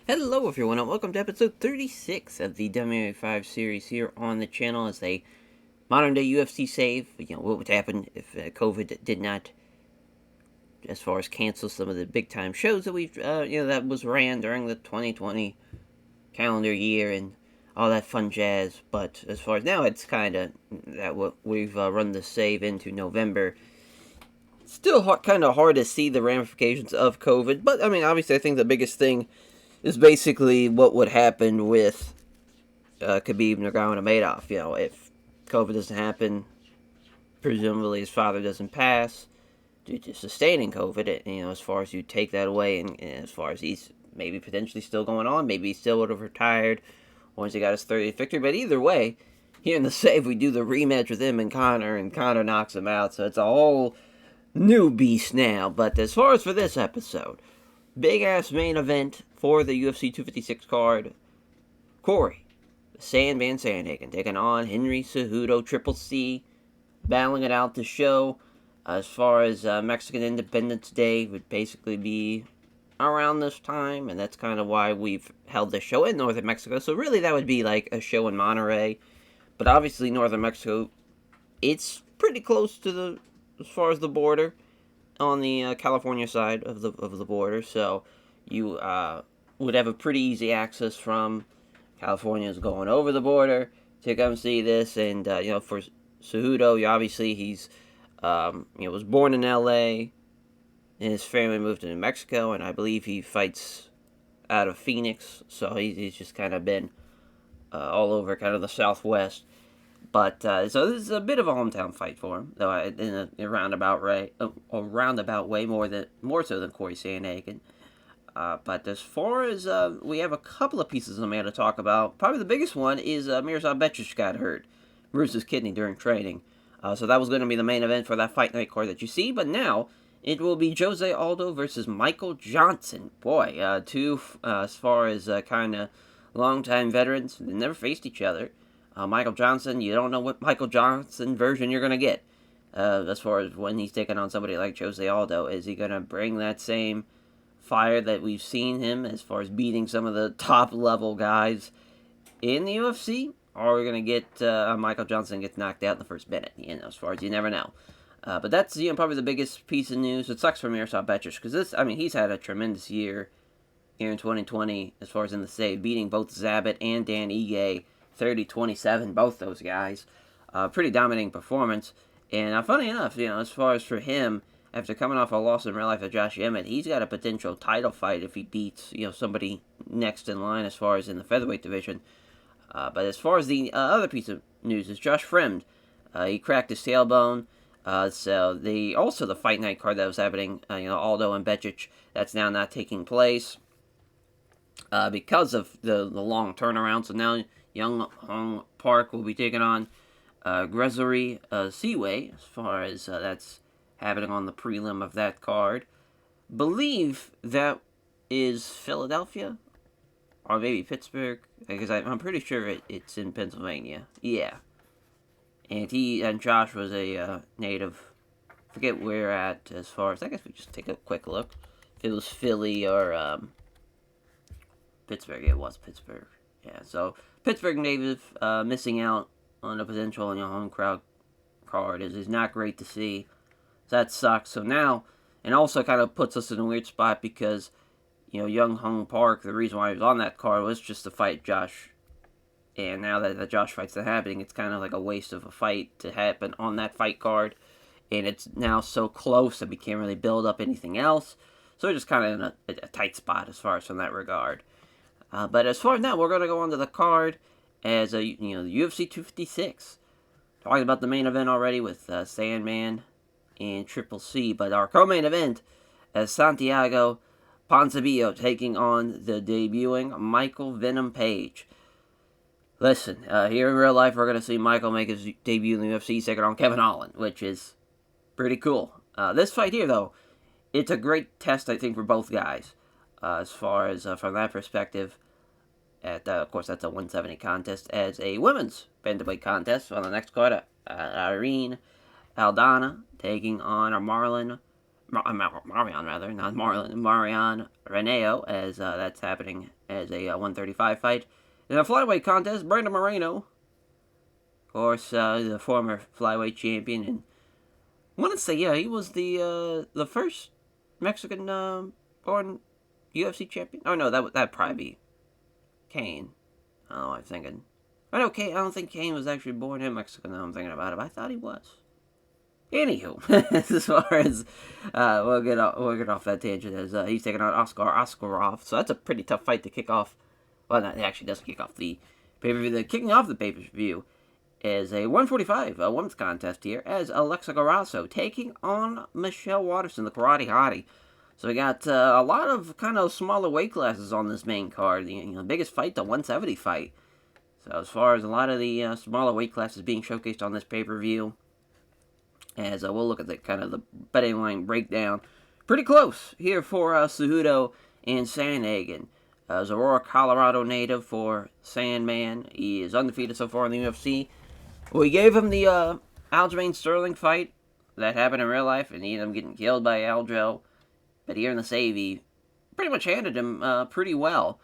Hello everyone and welcome to episode 36 of the WMMA 5 series here on the channel as a modern day UFC save. What would happen if COVID did not, as far as cancel some of the big time shows that that was ran during the 2020 calendar year and all that fun jazz. But as far as now, it's kind of that we've run the save into November. Still kind of hard to see the ramifications of COVID, but I mean, obviously, I think the biggest thing is basically what would happen with Khabib Nurmagomedov. If COVID doesn't happen, presumably his father doesn't pass due to sustaining COVID. As far as you take that away, and as far as he's maybe potentially still going on, maybe he still would have retired once he got his 30th victory. But either way, here in the save, we do the rematch with him and Conor knocks him out. So it's a whole new beast now. But as far as for this episode, big ass main event for the UFC 256 card. Corey, the Sandman Sandhagen, taking on Henry Cejudo, Triple C, battling it out to show. As far as Mexican Independence Day would basically be around this time, and that's kind of why we've held this show in northern Mexico. So really, that would be like a show in Monterrey, but obviously northern Mexico, it's pretty close to as far as the border, on the California side of the border. So you would have a pretty easy access from Californians going over the border to come see this. And for Cejudo, obviously he's was born in L.A. and his family moved to New Mexico, and I believe he fights out of Phoenix. So he's just kind of been all over kind of the Southwest. But so this is a bit of a hometown fight for him, though in a roundabout way, more so than Corey Sandhagen. But as far as we have a couple of pieces of the man to talk about, probably the biggest one is Mirsad Bektic got hurt, bruised his kidney during training. So that was going to be the main event for that fight night card that you see. But now it will be Jose Aldo versus Michael Johnson. Boy, two as far as kind of longtime veterans, they never faced each other. Michael Johnson, you don't know what Michael Johnson version you're going to get. As far as when he's taking on somebody like Jose Aldo, is he going to bring that same fire that we've seen him as far as beating some of the top level guys in the UFC? Or are we going to get Michael Johnson gets knocked out in the first minute? As far as you never know. But that's probably the biggest piece of news. It sucks for Mirsad Bektic because he's had a tremendous year here in 2020 as far as in the save, beating both Zabit and Dan Ige. 30-27, both those guys. Pretty dominating performance. And funny enough, as far as for him, after coming off a loss in real life to Josh Emmett, he's got a potential title fight if he beats, somebody next in line as far as in the featherweight division. But as far as the other piece of news is Josh Fremd. He cracked his tailbone. So the fight night card that was happening, Aldo and Bektic, that's now not taking place because of the long turnaround. So now Young Hong Park will be taking on Gregory Seaway, as far as that's happening on the prelim of that card. Believe that is Philadelphia, or maybe Pittsburgh, because I'm pretty sure it's in Pennsylvania. Yeah. And Josh was a native. Forget where at, as far as, I guess we just take a quick look. If it was Philly or Pittsburgh, it was Pittsburgh. Yeah, so Pittsburgh native missing out on a potential in your home crowd card is not great to see. So that sucks. So now, and also kind of puts us in a weird spot because, Young Hung Park, the reason why he was on that card was just to fight Josh. And now that the Josh fight's not happening, it's kind of like a waste of a fight to happen on that fight card. And it's now so close that we can't really build up anything else. So we're just kind of in a tight spot as far as from that regard. But as far as now, we're going to go on to the card as the UFC 256. Talking about the main event already with Sandman and Triple C. But our co-main event as Santiago Ponzinibbio taking on the debuting Michael Venom Page. Listen, here in real life, we're going to see Michael make his debut in the UFC taking on Kevin Holland, which is pretty cool. This fight here, though, it's a great test, I think, for both guys. As far as from that perspective, of course, that's a 170 contest. As a women's bantamweight contest on the next card, Irene Aldana taking on Marlon Marion rather, not Marlon, Marion Reneo, as that's happening as a 135 fight. In a flyweight contest, Brandon Moreno, of course, the former flyweight champion, and I want to say, yeah, he was the first Mexican born UFC champion. Oh no, that'd probably be Kane. I don't know what I'm thinking. I know Kane. I don't think Kane was actually born in Mexico. Now I'm thinking about it. But I thought he was. Anywho, as far as we'll get off that tangent, as he's taking on Oscar Askarov. So that's a pretty tough fight to kick off. Well, not, it actually doesn't kick off the pay per view. The kicking off the pay per view is a 145 women's contest here as Alexa Grasso taking on Michelle Waterson, the Karate Hottie. So we got a lot of kind of smaller weight classes on this main card. The biggest fight, the 170 fight. So as far as a lot of the smaller weight classes being showcased on this pay-per-view, as we'll look at the kind of the betting line breakdown. Pretty close here for Cejudo and Sandhagen. As Aurora, Colorado native for Sandman. He is undefeated so far in the UFC. We gave him the Aljamain Sterling fight that happened in real life, and he ended up getting killed by Aljo. But here in the save, he pretty much handled him pretty well.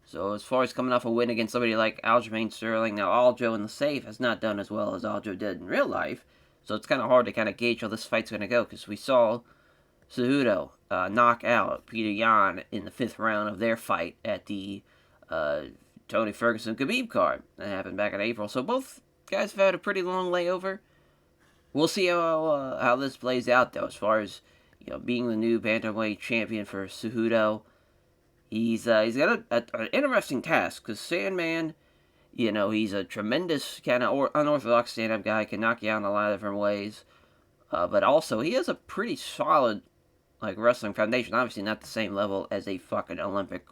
So as far as coming off a win against somebody like Aljamain Sterling, now Aljo in the save has not done as well as Aljo did in real life. So it's kind of hard to kind of gauge how this fight's going to go, because we saw Cejudo knock out Peter Yan in the 5th round of their fight at the Tony Ferguson-Khabib card. That happened back in April. So both guys have had a pretty long layover. We'll see how this plays out, though, as far as being the new bantamweight champion for Cejudo. He's got an interesting task, because Sandman, he's a tremendous kind of unorthodox stand-up guy, can knock you out in a lot of different ways. But also, he has a pretty solid wrestling foundation. Obviously not the same level as a fucking Olympic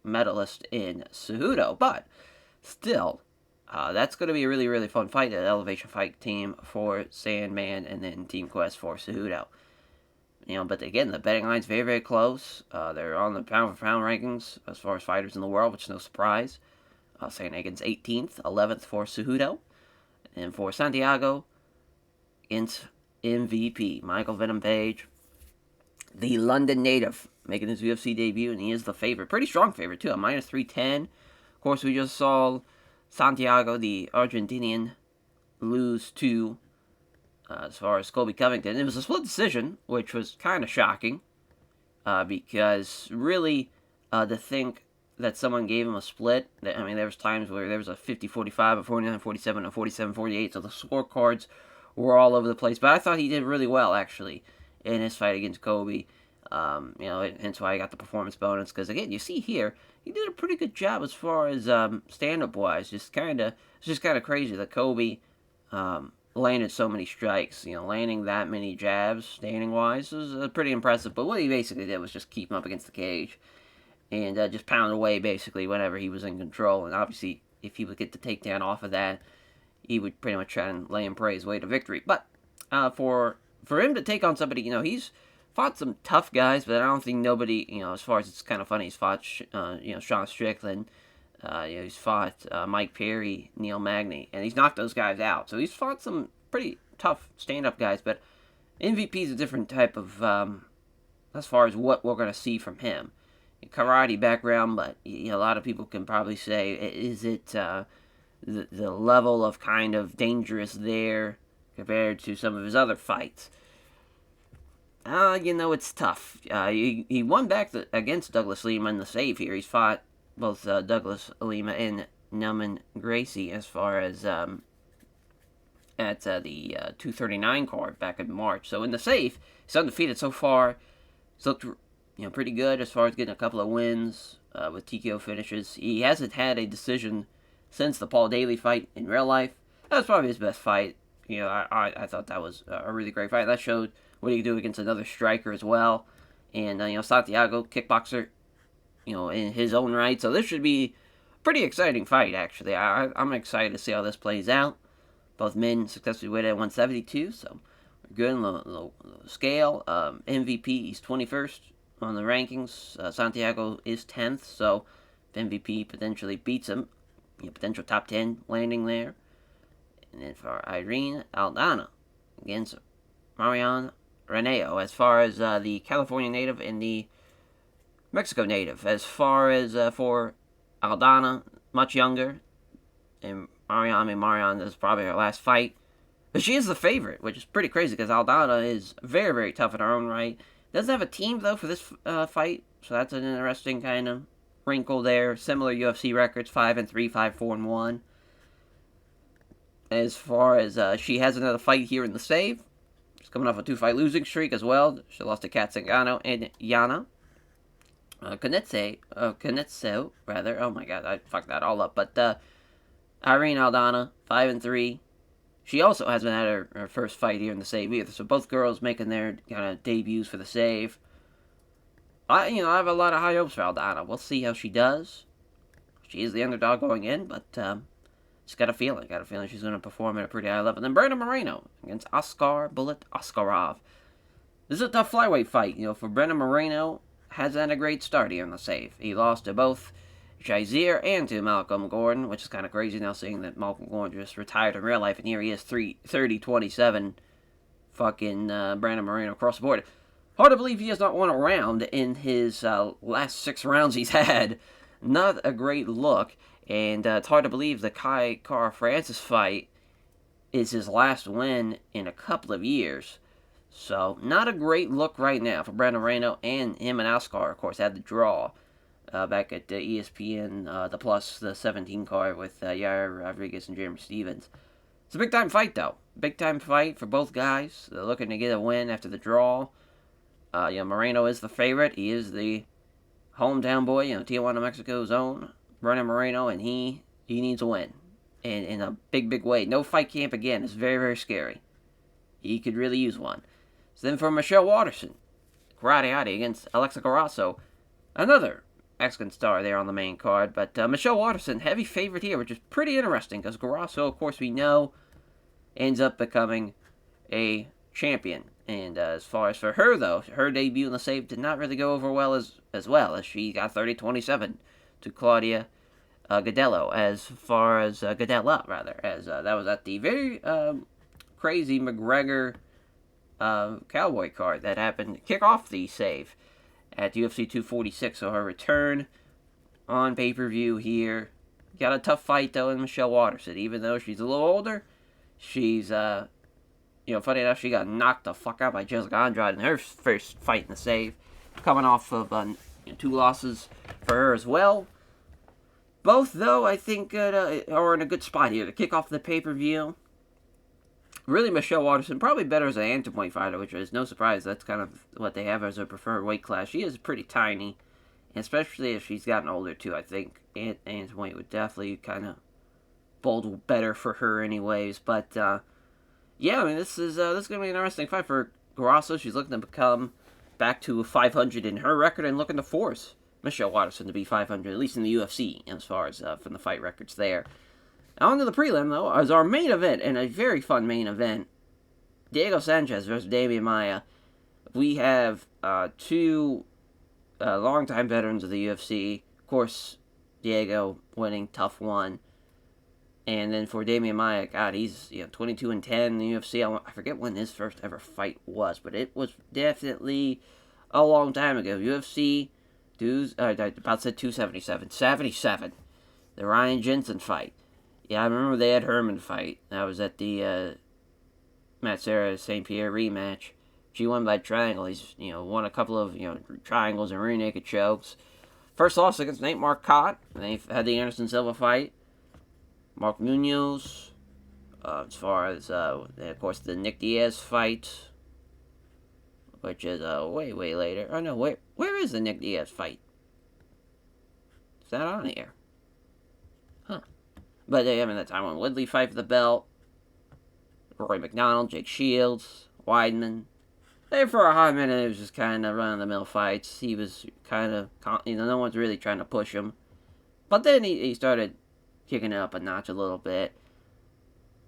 medalist in Cejudo, but still, that's going to be a really, really fun fight, an elevation fight team for Sandman, and then Team Quest for Cejudo. But again, the betting line's very, very close. They're on the pound-for-pound rankings as far as fighters in the world, which is no surprise. Sandhagen's 18th, 11th for Cejudo. And for Santiago, against MVP, Michael Venom Page, the London native, making his UFC debut, and he is the favorite. Pretty strong favorite, too, a minus 310. Of course, we just saw Santiago, the Argentinian, lose to, as far as Colby Covington. It was a split decision, which was kind of shocking, because really, to think that someone gave him a split, there was times where there was a 50-45, a 49-47, a 47-48, so the scorecards were all over the place. But I thought he did really well, actually, in his fight against Kobe. Hence why I got the performance bonus, because again, you see here, he did a pretty good job as far as stand-up wise. It's just kind of crazy that Kobe landed so many strikes. Landing that many jabs standing wise was pretty impressive. But what he basically did was just keep him up against the cage and just pound away basically whenever he was in control. And obviously, if he would get the takedown off of that, he would pretty much try and lay and pray his way to victory. But for him to take on somebody, he's fought some tough guys, but I don't think nobody, as far as it's kind of funny, he's fought, Sean Strickland, he's fought Mike Perry, Neil Magny, and he's knocked those guys out. So he's fought some pretty tough stand-up guys, but MVP's a different type of, as far as what we're going to see from him. Karate background, but a lot of people can probably say, is it the level of kind of dangerous there compared to some of his other fights? It's tough. He won back against Douglas Lima in the save here. He's fought both Douglas Lima and Nelman Gracie as far as at the 239 card back in March. So in the save, he's undefeated so far. He's looked pretty good as far as getting a couple of wins with TKO finishes. He hasn't had a decision since the Paul Daly fight in real life. That was probably his best fight. I thought that was a really great fight. That showed what he could do against another striker as well. And, Santiago, kickboxer, in his own right. So this should be a pretty exciting fight, actually. I'm excited to see how this plays out. Both men successfully weighed at 172, so we're good in the scale. MVP, he's 21st on the rankings. Santiago is 10th, so if MVP potentially beats him, potential top 10 landing there. And then for Irene Aldana against Marion Reneo, as far as the California native and the Mexico native. As far as for Aldana, much younger, and Marion is probably her last fight. But she is the favorite, which is pretty crazy because Aldana is very, very tough in her own right. Doesn't have a team, though, for this fight, so that's an interesting kind of wrinkle there. Similar UFC records, 5-3, 5-4-1. As far as she has another fight here in the save. She's coming off a 2-fight losing streak as well. She lost to Kat Zingano and Yana. Knetso, rather. Oh my god, I fucked that all up. But Irene Aldana, 5-3. She also hasn't had her first fight here in the save either. So both girls making their kind of debuts for the save. I have a lot of high hopes for Aldana. We'll see how she does. She is the underdog going in, but just got a feeling. She's going to perform at a pretty high level. And then Brandon Moreno against Oskar Bullet Askarov. This is a tough flyweight fight. For Brandon Moreno, hasn't had a great start here in the save. He lost to both Shazier and to Malcolm Gordon, which is kind of crazy now seeing that Malcolm Gordon just retired in real life, and here he is 30-27, fucking Brandon Moreno across the board. Hard to believe he has not won a round in his last 6 rounds he's had. Not a great look, and it's hard to believe the Kai Kara-Francis fight is his last win in a couple of years. So, not a great look right now for Brandon Moreno, and him and Askar, of course, had the draw back at ESPN, the 17 card with Yair Rodriguez and Jeremy Stevens. It's a big-time fight, though. Big-time fight for both guys. They're looking to get a win after the draw. Moreno is the favorite. He is the hometown boy, Tijuana, Mexico's own Brandon Moreno, and he needs a win. And in a big, big way. No fight camp again. It's very, very scary. He could really use one. So then for Michelle Waterson, Karate against Alexa Grasso, another Mexican star there on the main card. But Michelle Waterson, heavy favorite here, which is pretty interesting because Grasso, of course, we know, ends up becoming a champion. And as far as for her, though, her debut in the save did not really go over well as she got 30-27 to Claudia Gadello. As far as Gadella, rather, as that was at the very crazy McGregor Cowboy card that happened to kick off the save at UFC 246. So her return on pay-per-view here. Got a tough fight, though, in Michelle Waterson. Even though she's a little older, she's, funny enough, she got knocked the fuck out by Jessica Andrade in her first fight in the save. Coming off of 2 losses for her as well. Both, though, I think are in a good spot here to kick off the pay-per-view. Really, Michelle Waterson, probably better as an bantamweight fighter, which is no surprise. That's kind of what they have as her preferred weight class. She is pretty tiny, especially if she's gotten older, too. I think bantamweight would definitely kind of bold better for her anyways. But, this is going to be an interesting fight for Grasso. She's looking to become back to 500 in her record and looking to force Michelle Waterson to be 500, at least in the UFC, as far as from the fight records there. On to the prelim, though, as our main event, and a very fun main event, Diego Sanchez versus Damian Maia. We have 2 longtime veterans of the UFC. Of course, Diego winning, tough one. And then for Damian Maia, God, he's 22-10 in the UFC. I forget when his first ever fight was, but it was definitely a long time ago. UFC, about said 277, 77, the Ryan Jensen fight. Yeah, I remember they had Herman fight. That was at the Matt Serra St. Pierre rematch. She won by triangle. He's won a couple of triangles and rear naked chokes. First loss against Nate Marcotte. They had the Anderson Silva fight. Mark Munoz. As far as of course the Nick Diaz fight, which is way later. Oh no, where is the Nick Diaz fight? Is that on here? Huh. But that time when Woodley fight for the belt. Rory McDonald, Jake Shields, Weidman. There for a hot minute, it was just kind of run-of-the-mill fights. He was kind of, no one's really trying to push him. But then he started kicking it up a notch a little bit.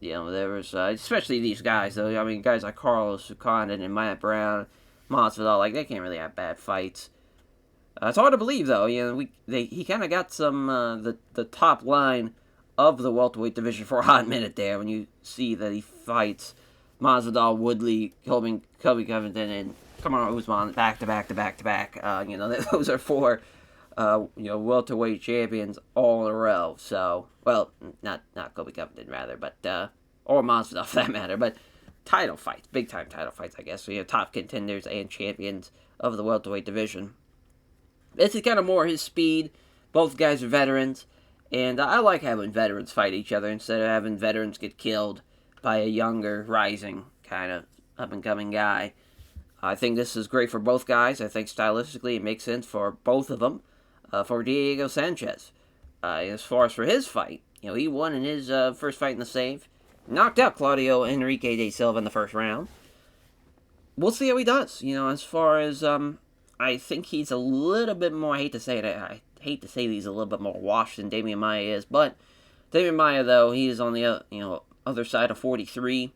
There was, especially these guys, though. Guys like Carlos Condon and Matt Brown, Masvidal, they can't really have bad fights. It's hard to believe, though. He kind of got some, the top line of the welterweight division for a hot minute there when you see that he fights Masvidal, Woodley, Colby Covington, and Kamaru Usman back to back to back to back. Those are four, welterweight champions all in a row. So, well, not Colby Covington rather, but or Masvidal for that matter. But title fights, big time title fights, I guess. So you have top contenders and champions of the welterweight division. This is kind of more his speed. Both guys are veterans, and I like having veterans fight each other instead of having veterans get killed by a younger, rising, kind of up-and-coming guy. I think this is great for both guys. I think stylistically it makes sense for both of them. For Diego Sanchez, as far as for his fight, he won in his first fight in the save. Knocked out Claudio Enrique de Silva in the first round. We'll see how he does. As far as, I think he's a little bit more, I hate to say it, I hate to say that he's a little bit more washed than Damian Maia is, but Damian Maia, though, he is on the, other side of 43.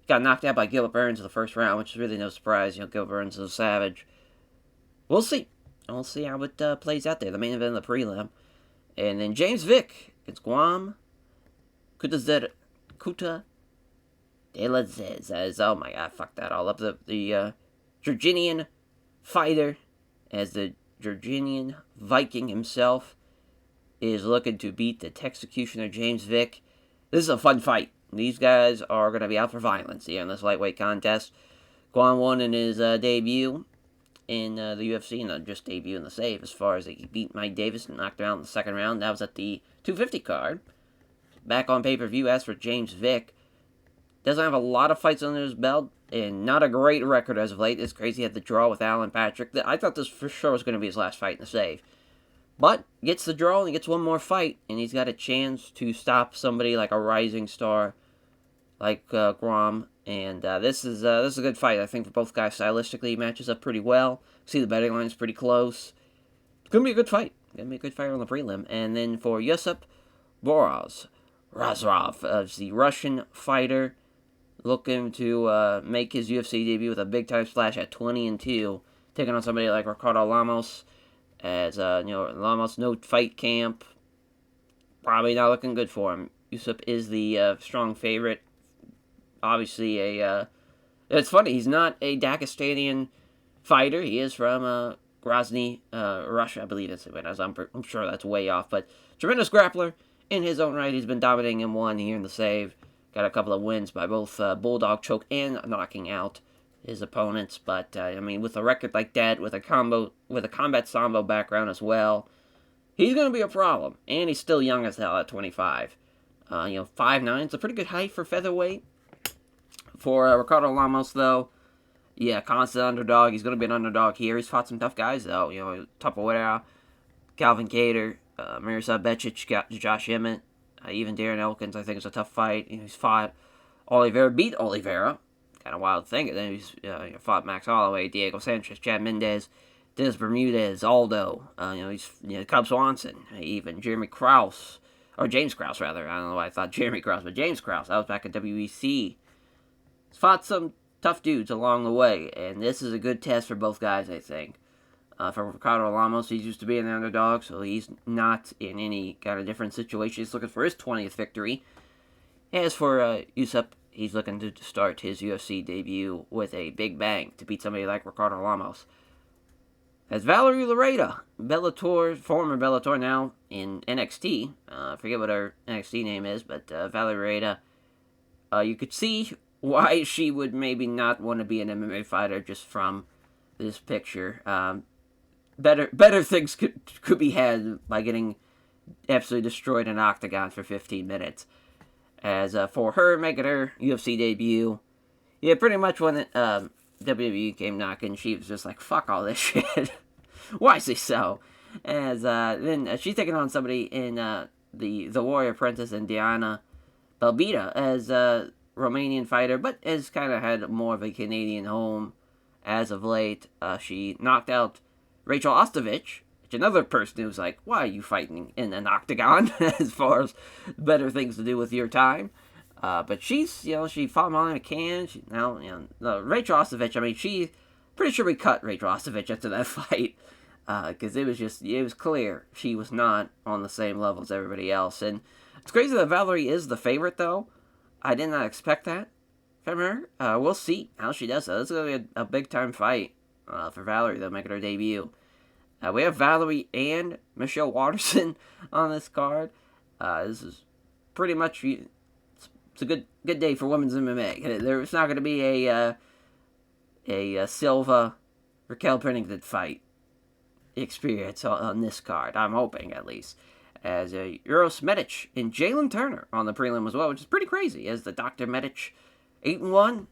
Got knocked out by Gilbert Burns in the first round, which is really no surprise. Gilbert Burns is a savage. We'll see. We'll see how it plays out there. The main event of the prelim. And then James Vick against Guam Kuta de la Zez. Oh my god, I fucked that all up. The Georgian fighter, as the Georgian Viking himself, is looking to beat the Texecutioner James Vick. This is a fun fight. These guys are going to be out for violence here in this lightweight contest. Guan won in his debut in the UFC, not just debut in the save, as far as he beat Mike Davis and knocked him out in the second round. That was at the 250 card. Back on pay-per-view, as for James Vick, doesn't have a lot of fights under his belt, and not a great record as of late. It's crazy he had the draw with Alan Patrick. I thought this for sure was going to be his last fight in the save. But gets the draw and he gets one more fight, and he's got a chance to stop somebody like a rising star like Grom. And this is a good fight, I think, for both guys. Stylistically, he matches up pretty well. See, the betting line's pretty close. It's going to be a good fight. Going to be a good fight on the prelim. And then for Yusuf Razrov, the Russian fighter, looking to make his UFC debut with a big-time splash at 20-2, taking on somebody like Ricardo Lamos. As, Lamos, no fight camp. Probably not looking good for him. Yusuf is the strong favorite. Obviously, it's funny, he's not a Dagestanian fighter. He is from Grozny, Russia, I believe that's it. I'm sure that's way off. But tremendous grappler in his own right. He's been dominating in one here in the save. Got a couple of wins by both bulldog choke and knocking out his opponents. But, with a record like that, with a combat sambo background as well, he's going to be a problem. And he's still young as hell at 25. 5'9", it's a pretty good height for featherweight. For Ricardo Lamos, though, constant underdog. He's going to be an underdog here. He's fought some tough guys, though. Tupperware, Calvin Kattar, Miroslav Becic, Josh Emmett, even Darren Elkins, I think, is a tough fight. He's fought Oliveira, beat Oliveira. Kind of wild thing. And then he's fought Max Holloway, Diego Sanchez, Chad Mendez, Dennis Bermudez, Aldo. Cub Swanson, even Jeremy Krause, or James Krause rather. I don't know why I thought Jeremy Krause, but James Krause. That was back at WEC. He's fought some tough dudes along the way, and this is a good test for both guys, I think. For Ricardo Lamos, he's used to being an underdog, so he's not in any kind of different situation. He's looking for his 20th victory. As for Yusuf, he's looking to start his UFC debut with a big bang to beat somebody like Ricardo Lamos. As Valerie Lareda, former Bellator, now in NXT. I forget what her NXT name is, but Valerie Lareda, you could see why she would maybe not want to be an MMA fighter just from this picture. Better things could be had by getting absolutely destroyed in an octagon for 15 minutes. As for her making her UFC debut, pretty much when WWE came knocking, she was just like, fuck all this shit. Wisely so. As then she's taking on somebody in the Warrior Princess and Diana Belbita as a Romanian fighter, but has kind of had more of a Canadian home as of late. She knocked out Rachel Ostovich, another person who's like, why are you fighting in an octagon as far as better things to do with your time? But she's, she fought Molly McCann. Rachel Ostovich, she pretty sure we cut Rachel Ostovich after that fight. Because it was clear she was not on the same level as everybody else. And it's crazy that Valerie is the favorite, though. I did not expect that from her. We'll see how she does. This is going to be a big-time fight for Valerie, though, making her debut. We have Valerie and Michelle Waterson on this card. This is pretty much it's a good day for women's MMA. There's not going to be a Silva Raquel Pennington fight experience on this card. I'm hoping, at least. As Uros Medic and Jalen Turner on the prelim as well, which is pretty crazy. As the Dr. Medic 8-1,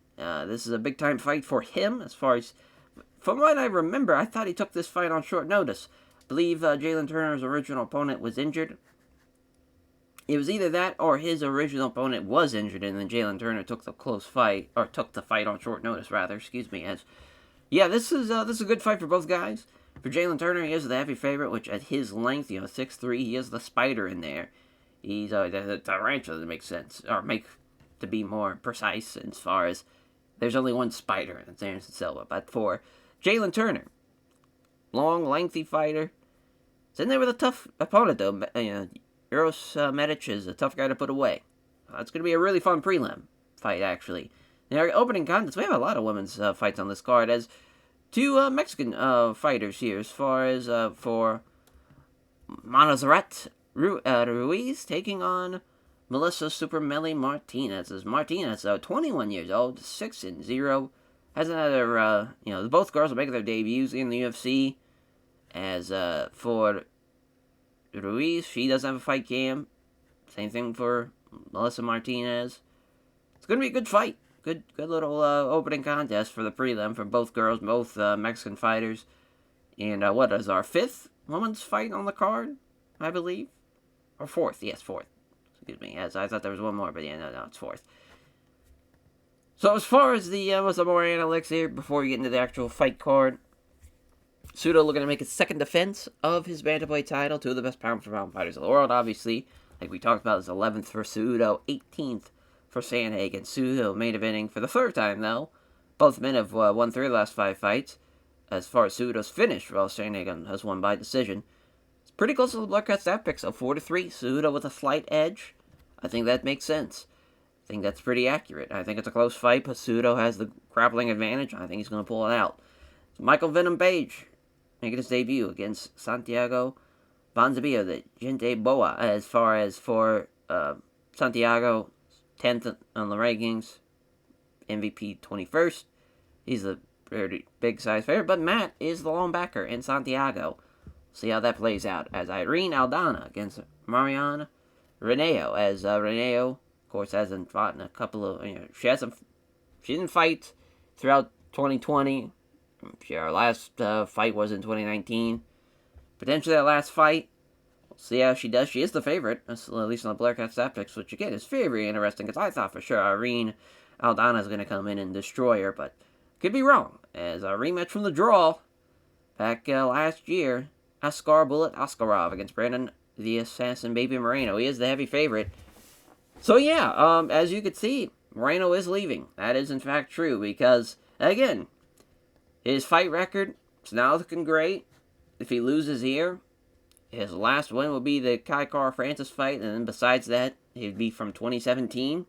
this is a big time fight for him. As far as from what I remember, I thought he took this fight on short notice. I believe Jalen Turner's original opponent was injured. It was either that or his original opponent was injured, and then Jalen Turner took the took the fight on short notice, rather. Excuse me. As yeah, this is a good fight for both guys. For Jalen Turner, he is the heavy favorite, which at his length, 6'3", he is the spider in there. He's the tarantula, that makes sense, or to be more precise, as far as there's only one spider, and it's Anderson Silva. But for Jalen Turner, long, lengthy fighter, he's in there with a tough opponent, though. Uros Medic is a tough guy to put away. It's going to be a really fun prelim fight, actually. In our opening contest, we have a lot of women's fights on this card, as two Mexican fighters here, as far as for Montserrat Ruiz taking on Melissa Supermelli Martinez. As Martinez, 21 years old, 6-0, has another, both girls are making their debuts in the UFC. As for Ruiz, she doesn't have a fight cam. Same thing for Melissa Martinez. It's going to be a good fight. Good little opening contest for the prelim for both girls, both Mexican fighters. And what is our fifth women's fight on the card, I believe? Or fourth? Yes, fourth. Excuse me. Yes, I thought there was one more, but yeah, no, it's fourth. So as far as the some more analytics here before we get into the actual fight card, Cejudo looking to make his second defense of his bantamweight title. Two of the best pound-for-pound fighters in the world, obviously. Like we talked about, is 11th for Cejudo, 18th for Sandhagen. Cejudo main eventing for the third time, though. Both men have won 3 of the last 5 fights. As far as Cejudo's finished, while Sandhagen has won by decision. It's pretty close to the Bloodcut stat pick, so 4-3. Cejudo with a slight edge. I think that makes sense. I think that's pretty accurate. I think it's a close fight, but Cejudo has the grappling advantage. I think he's going to pull it out. So Michael Venom Page making his debut against Santiago Bonzabilla, the Gente Boa. As far as for Santiago, 10th on the rankings, MVP 21st. He's a pretty big size favorite, but Matt is the lone backer in Santiago. See how that plays out. As Irene Aldana against Mariana Reneo. As Reneo, of course, hasn't fought in a couple of, she didn't fight throughout 2020. Our last fight was in 2019. Potentially that last fight. We'll see how she does. She is the favorite, at least on the Blair Cat stat picks, which again is very, very interesting, because I thought for sure Irene Aldana is going to come in and destroy her, but could be wrong. As a rematch from the draw back last year, Askar Bullet Askarov against Brandon the Assassin Baby Moreno. He is the heavy favorite. So yeah, as you can see, Moreno is leaving. That is in fact true, because again, his fight record is now looking great. If he loses here, his last win will be the Kai Kara Francis fight, and then besides that, he'd be from 2017.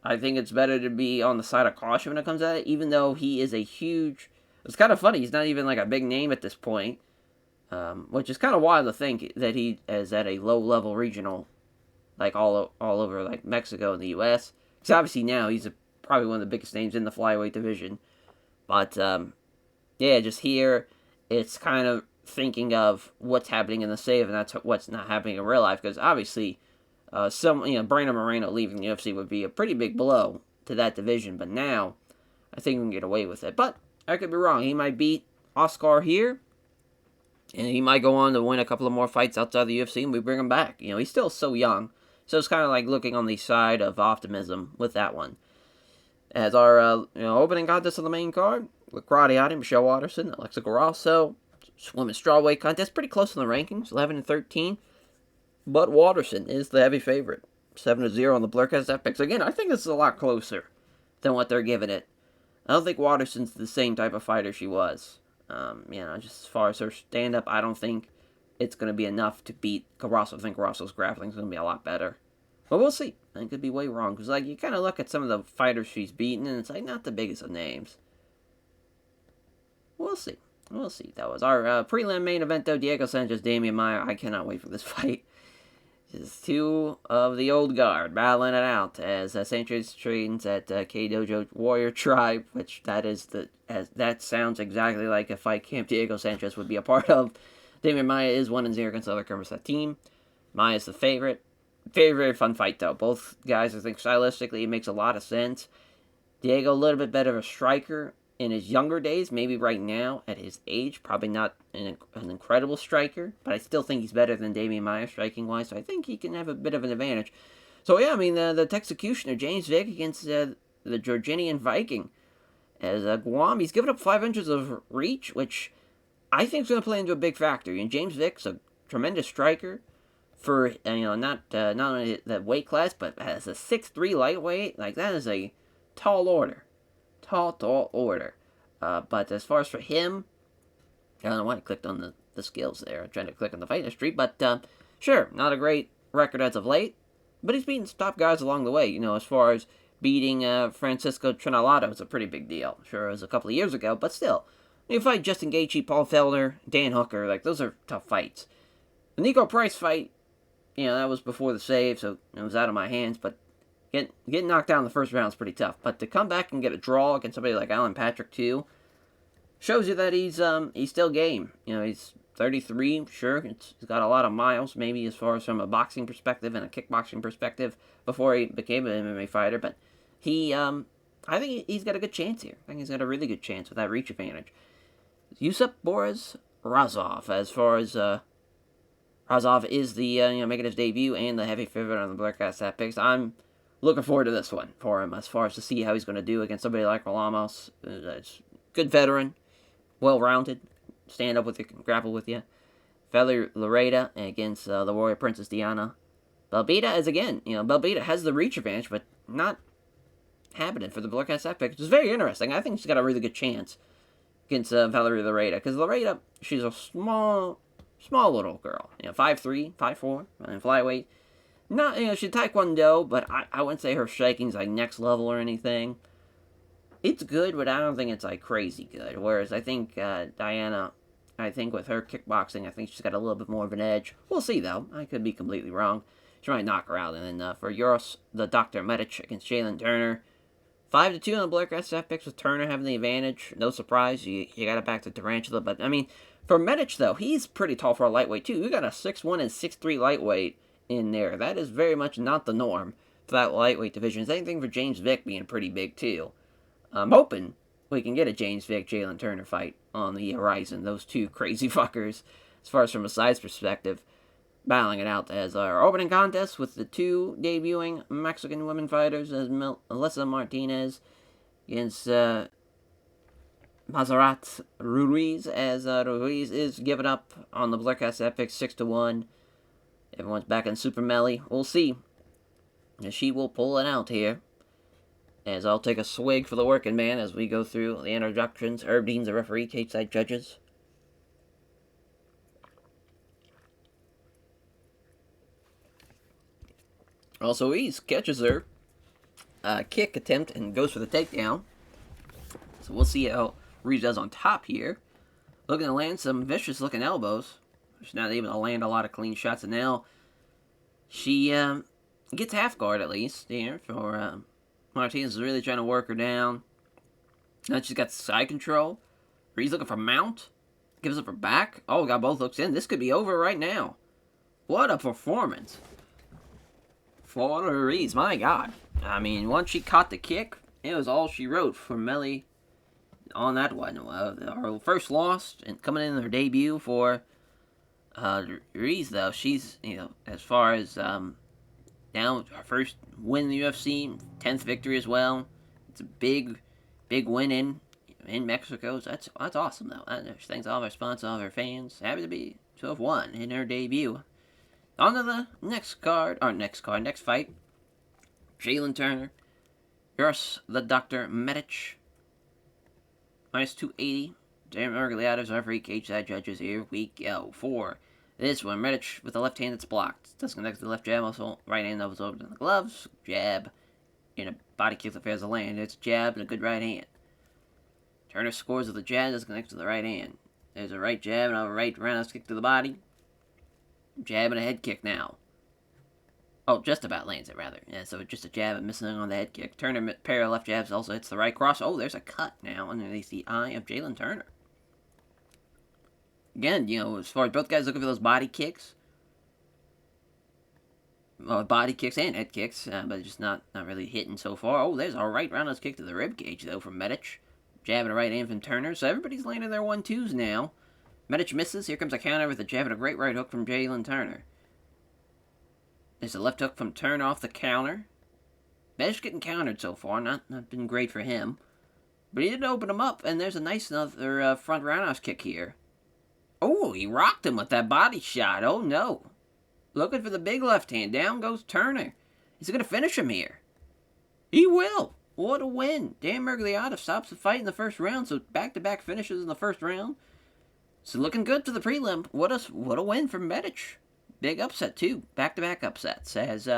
I think it's better to be on the side of caution when it comes to it, even though he is a huge... It's kind of funny, he's not even like a big name at this point, which is kind of wild to think that he is at a low-level regional, like all over like Mexico and the U.S. Because obviously now he's probably one of the biggest names in the flyweight division. But, yeah, just here, it's kind of thinking of what's happening in the save, and that's what's not happening in real life, because obviously, Brandon Moreno leaving the UFC would be a pretty big blow to that division, but now, I think we can get away with it. But, I could be wrong. He might beat Oscar here, and he might go on to win a couple of more fights outside the UFC, and we bring him back. He's still so young, so it's kind of like looking on the side of optimism with that one. As our opening contest on the main card, with Gradiati, Michelle Waterson, Alexa Grasso, women's strawweight contest, pretty close in the rankings, 11 and 13. But Waterson is the heavy favorite, 7-0 on the Blurcast stat picks. Again, I think this is a lot closer than what they're giving it. I don't think Waterson's the same type of fighter she was. Just as far as her stand-up, I don't think it's going to be enough to beat Grasso. I think Grasso's grappling is going to be a lot better. But we'll see. I could be way wrong. Because, like, you kind of look at some of the fighters she's beaten, and it's, like, not the biggest of names. We'll see. We'll see. That was our prelim main event, though. Diego Sanchez, Damian Maia. I cannot wait for this fight. Just two of the old guard battling it out as Sanchez trains at K Dojo Warrior Tribe, which that sounds exactly like a fight camp Diego Sanchez would be a part of. Damian Maia is 1-0 against the other members of that team. Maia's the favorite. Very, very fun fight, though. Both guys, I think, stylistically, it makes a lot of sense. Diego, a little bit better of a striker in his younger days. Maybe right now, at his age, probably not an incredible striker, but I still think he's better than Damian Maia striking-wise, so I think he can have a bit of an advantage. So, yeah, I mean, the Texecutioner, James Vick, against the Georgian Viking. As Guam, he's given up 5 inches of reach, which I think is going to play into a big factor. And James Vick's a tremendous striker. For not only that weight class, but as a 6'3" lightweight, like that is a tall order, tall order. But as far as for him, I don't know why I clicked on the skills there. I'm trying to click on the fight history, but sure, not a great record as of late, but he's beaten top guys along the way. As far as beating Francisco Trinaldo is a pretty big deal. Sure, it was a couple of years ago, but still, you fight Justin Gaethje, Paul Felder, Dan Hooker, like those are tough fights. The Nico Price fight. That was before the save, so it was out of my hands, but getting knocked down in the first round is pretty tough. But to come back and get a draw against somebody like Alan Patrick, too, shows you that he's still game. He's 33, sure, he's got a lot of miles, maybe as far as from a boxing perspective and a kickboxing perspective before he became an MMA fighter, but I think he's got a good chance here. I think he's got a really good chance with that reach advantage. Yusuf Boris Razov, as far as Razov is the making his debut and the heavy favorite on the Black Ass Hat Picks. I'm looking forward to this one for him as far as to see how he's going to do against somebody like Ramos. Good veteran, well-rounded, stand up with you, grapple with you. Valerie Lareda against the Warrior Princess Diana. Belbita is again, Belbita has the reach advantage, but not happening for the Black Ass Hat Picks, which is very interesting. I think she's got a really good chance against Valerie Lareda, because Lareda, she's a small little girl. 5'3", 5'4", and flyweight. Not, she's Taekwondo, but I wouldn't say her striking's like next level or anything. It's good, but I don't think it's like crazy good. Whereas I think Diana, with her kickboxing, I think she's got a little bit more of an edge. We'll see, though. I could be completely wrong. She might knock her out. And then for Uros, the Dr. Medic against Jalen Turner. 5-2 on the Black Ass Hat Picks with Turner having the advantage. No surprise. You got it back to Tarantula. But, I mean, for Medic, though, he's pretty tall for a lightweight, too. You got a 6'1" and 6'3" lightweight in there. That is very much not the norm for that lightweight division. Same thing for James Vick being pretty big, too. I'm hoping we can get a James Vick, Jalen Turner fight on the horizon. Those two crazy fuckers, as far as from a size perspective, battling it out as our opening contest with the two debuting Mexican women fighters, as Alyssa Martinez against Mazarat Ruiz, as Ruiz is given up on the Black Ass Hat Picks 6-1. Everyone's back in Super Melly. We'll see if she will pull it out here. As I'll take a swig for the working man as we go through the introductions. Herb Dean's the referee, cage-side judges. Also, Ruiz catches her kick attempt and goes for the takedown. So we'll see how Ruiz does on top here. Looking to land some vicious-looking elbows. She's not able to land a lot of clean shots, and now she gets half guard at least here for Martinez is really trying to work her down. Now she's got side control. Ruiz looking for mount. Gives up her back. Oh, got both hooks in. This could be over right now. What a performance for Ruiz. My God. I mean, once she caught the kick, it was all she wrote for Melly on that one. Her first loss and coming in her debut for Ruiz, though. She's, as far as now, her first win in the UFC, 10th victory as well. It's a big win in Mexico. So that's awesome, though. She thanks all of her sponsors, all of her fans. Happy to be to have won in her debut. On to the next fight. Jalen Turner versus the Dr. Medic. Minus 280. Darren Mergliato's referee, cage side judges. Here we go for This one, Medic with the left hand that's blocked. Doesn't connect to the left jab, also right hand elbows over to the gloves. Jab, in a body kick that fails to land. It's a jab and a good right hand. Turner scores with a jab, doesn't connect to the right hand. There's a right jab and a right roundhouse kick to the body. Jab and a head kick now. Oh, just about lands it, rather. Yeah, so just a jab and missing on the head kick. Turner, pair of left jabs, also hits the right cross. Oh, there's a cut now underneath the eye of Jalen Turner. Again, as far as both guys looking for those body kicks. Body kicks and head kicks, but just not really hitting so far. Oh, there's a right roundhouse kick to the rib cage, though, from Medic. Jab and a right hand from Turner. So everybody's landing their 1-2s now. Medic misses. Here comes a counter with a jab and a great right hook from Jalen Turner. There's a left hook from Turner off the counter. Medic's getting countered so far. Not been great for him. But he did open him up, and there's a nice another front roundhouse kick here. Oh, he rocked him with that body shot. Oh, no. Looking for the big left hand. Down goes Turner. Is he going to finish him here? He will. What a win. Dan Mergliata stops the fight in the first round, so back-to-back finishes in the first round. So looking good to the prelim. What a win for Medic. Big upset, too. Back-to-back upsets. As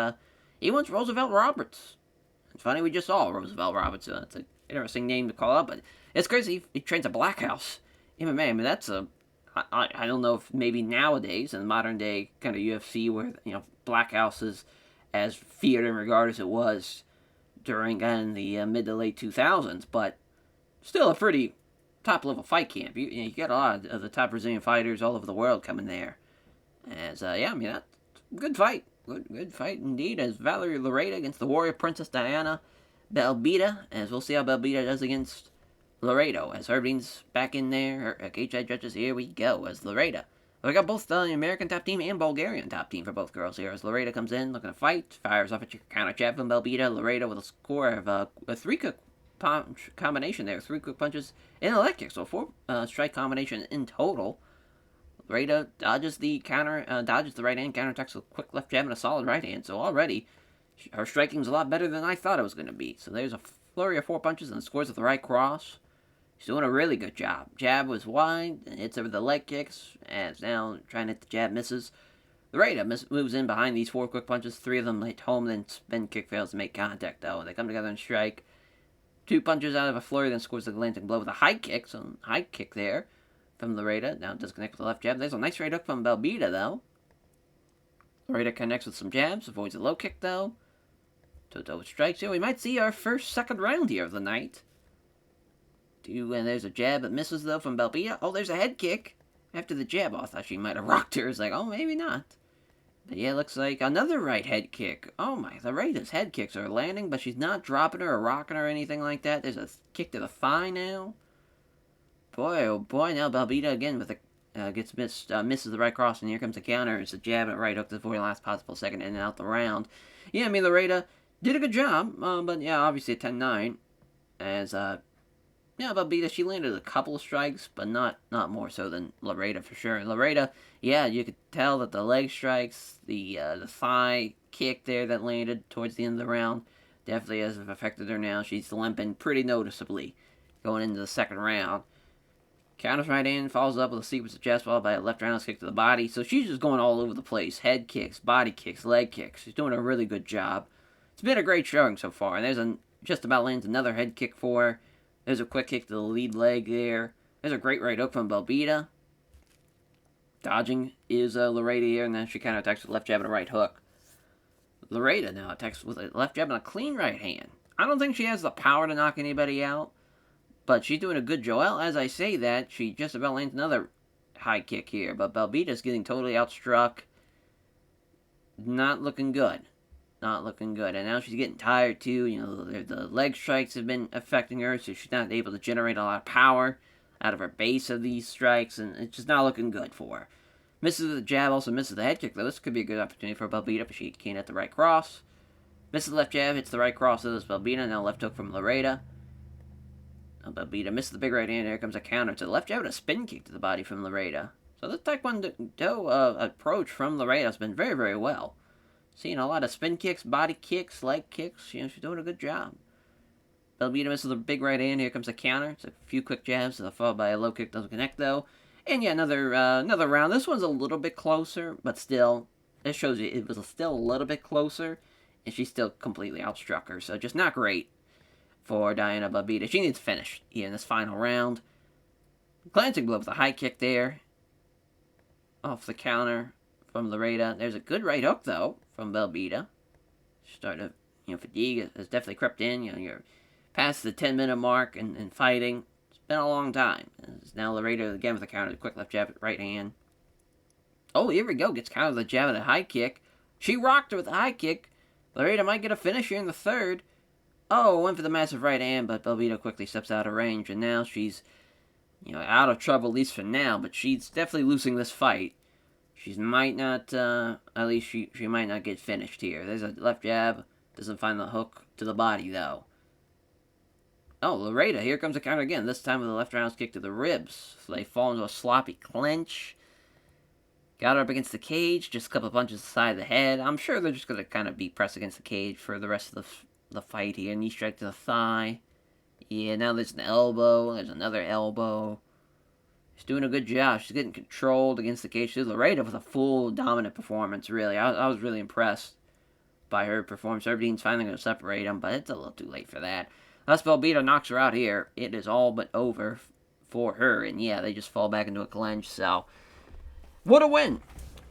he wants Roosevelt Roberts. It's funny, we just saw Roosevelt Roberts. It's an interesting name to call out, but it's crazy. He trains at Black House MMA. I mean, that's a... I don't know if maybe nowadays, in the modern day kind of UFC, where, Black House is as feared and regarded as it was during the mid to late 2000s, but still a pretty top-level fight camp. You get a lot of the top Brazilian fighters all over the world coming there. As, that's a good fight. Good fight indeed, as Valerie Loretta against the Warrior Princess Diana Belbita, as we'll see how Belbita does against Laredo, as Herbine's back in there. Cage judges, here we go, as Loretta. We got both the American top team and Bulgarian top team for both girls here, as Loretta comes in looking to fight, fires off a counter jab from Belbita. Loretta with a score of a 3-quick punch combination there, 3 quick punches and a leg kick, so 4 strike combination in total. Loretta dodges the right hand, counterattacks with a quick left jab and a solid right hand, so already her striking's a lot better than I thought it was going to be. So there's a flurry of 4 punches and scores with the right cross. She's doing a really good job. Jab was wide, and hits over the leg kicks, and now trying to hit the jab, misses. Loretta moves in behind these 4 quick punches. 3 of them hit home, then spin kick fails to make contact, though. They come together and strike. 2 punches out of a flurry, then scores the glancing blow with a high kick. So high kick there from Loretta. Now it does connect with the left jab. There's a nice right hook from Belbita, though. Loretta connects with some jabs, avoids a low kick, though. Toto strikes here. We might see our second round here of the night. And there's a jab that misses, though, from Belbita. Oh, there's a head kick after the jab. Oh, I thought she might have rocked her. It's like, oh, maybe not. But yeah, looks like another right head kick. Oh, my. Loreta's head kicks are landing, but she's not dropping her or rocking her or anything like that. There's a kick to the thigh now. Boy, oh, boy. Now Belbita again with a misses the right cross, and here comes the counter. It's a jab and a right hook to the very last possible second in and out the round. Yeah, I mean, Loretta did a good job, but yeah, obviously a 10-9. As, Belbita, she landed a couple of strikes, but not more so than Loretta for sure. And Loretta, yeah, you could tell that the leg strikes, the thigh kick there that landed towards the end of the round, definitely has affected her now. She's limping pretty noticeably going into the second round. Counters right in, follows up with a sequence of chest ball by a left roundhouse kick to the body. So she's just going all over the place. Head kicks, body kicks, leg kicks. She's doing a really good job. It's been a great showing so far. And there's just about lands another head kick for her. There's a quick kick to the lead leg there. There's a great right hook from Belbita. Dodging is Loretta here, and then she counterattacks with a left jab and a right hook. Loretta now attacks with a left jab and a clean right hand. I don't think she has the power to knock anybody out, but she's doing a good job. Well, as I say that, she just about lands another high kick here, but Belbita's getting totally outstruck. Not looking good. Not looking good. And now she's getting tired, too. The leg strikes have been affecting her, so she's not able to generate a lot of power out of her base of these strikes, and it's just not looking good for her. Misses the jab, also misses the head kick, though. This could be a good opportunity for Belbita, but she can't hit the right cross. Misses the left jab, hits the right cross, so does Belbita. Now left hook from Loretta. Belbita misses the big right hand. Here comes a counter to the left jab and a spin kick to the body from Loretta. So the Taekwondo approach from Loretta has been very, very well. Seeing a lot of spin kicks, body kicks, leg kicks. She's doing a good job. Belbita misses the big right hand. Here comes a counter. It's a few quick jabs, followed by a low kick. Doesn't connect, though. And yeah, another round. This one's a little bit closer, but still, it shows you it was still a little bit closer, and she still completely outstruck her. So just not great for Diana Babita. She needs to finish in this final round. Glancing blow with a high kick there, off the counter from Loretta. There's a good right hook though from Belbita. Starting to, fatigue has definitely crept in. You're past the 10-minute mark and fighting. It's been a long time. It's now Loretta again with a counter, quick left jab with right hand. Oh, here we go. Gets countered with a jab and a high kick. She rocked her with a high kick. Loretta might get a finish here in the third. Oh, went for the massive right hand, but Belbita quickly steps out of range, and now she's out of trouble, at least for now, but she's definitely losing this fight. She might not, at least she might not get finished here. There's a left jab. Doesn't find the hook to the body, though. Oh, Loretta, here comes a counter again, this time with a left roundhouse kick to the ribs. So they fall into a sloppy clinch. Got her up against the cage, just a couple of punches to the side of the head. I'm sure they're just going to kind of be pressed against the cage for the rest of the fight here. Knee strike to the thigh. Yeah, now there's an elbow. There's another elbow. She's doing a good job. She's getting controlled against the cage. Loretta with a full dominant performance, really. I was really impressed by her performance. Everything's finally going to separate them, but it's a little too late for that. Unless Belbita knocks her out here, it is all but over for her. And yeah, they just fall back into a clinch. So, what a win.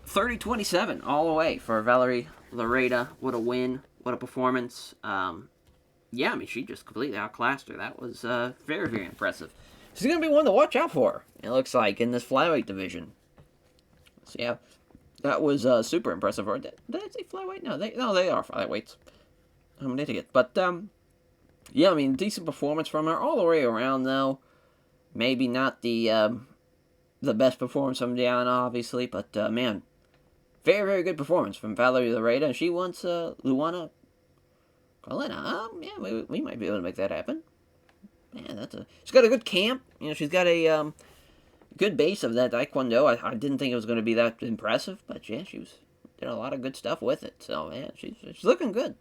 30-27 all the way for Valerie Loretta. What a win. What a performance. Yeah, I mean, she just completely outclassed her. That was very, very impressive. She's going to be one to watch out for, it looks like, in this flyweight division. So, yeah, that was super impressive. Or did I say flyweight? No, they are flyweights. I'm an idiot. But, yeah, I mean, decent performance from her all the way around, though. Maybe not the best performance from Diana, obviously, but, man, very, very good performance from Valerie Loretta. And she wants Luana Carlina. Yeah, we might be able to make that happen. Yeah, she's got a good camp. She's got a good base of that Taekwondo. I didn't think it was going to be that impressive, but yeah, did a lot of good stuff with it. So yeah, she's looking good.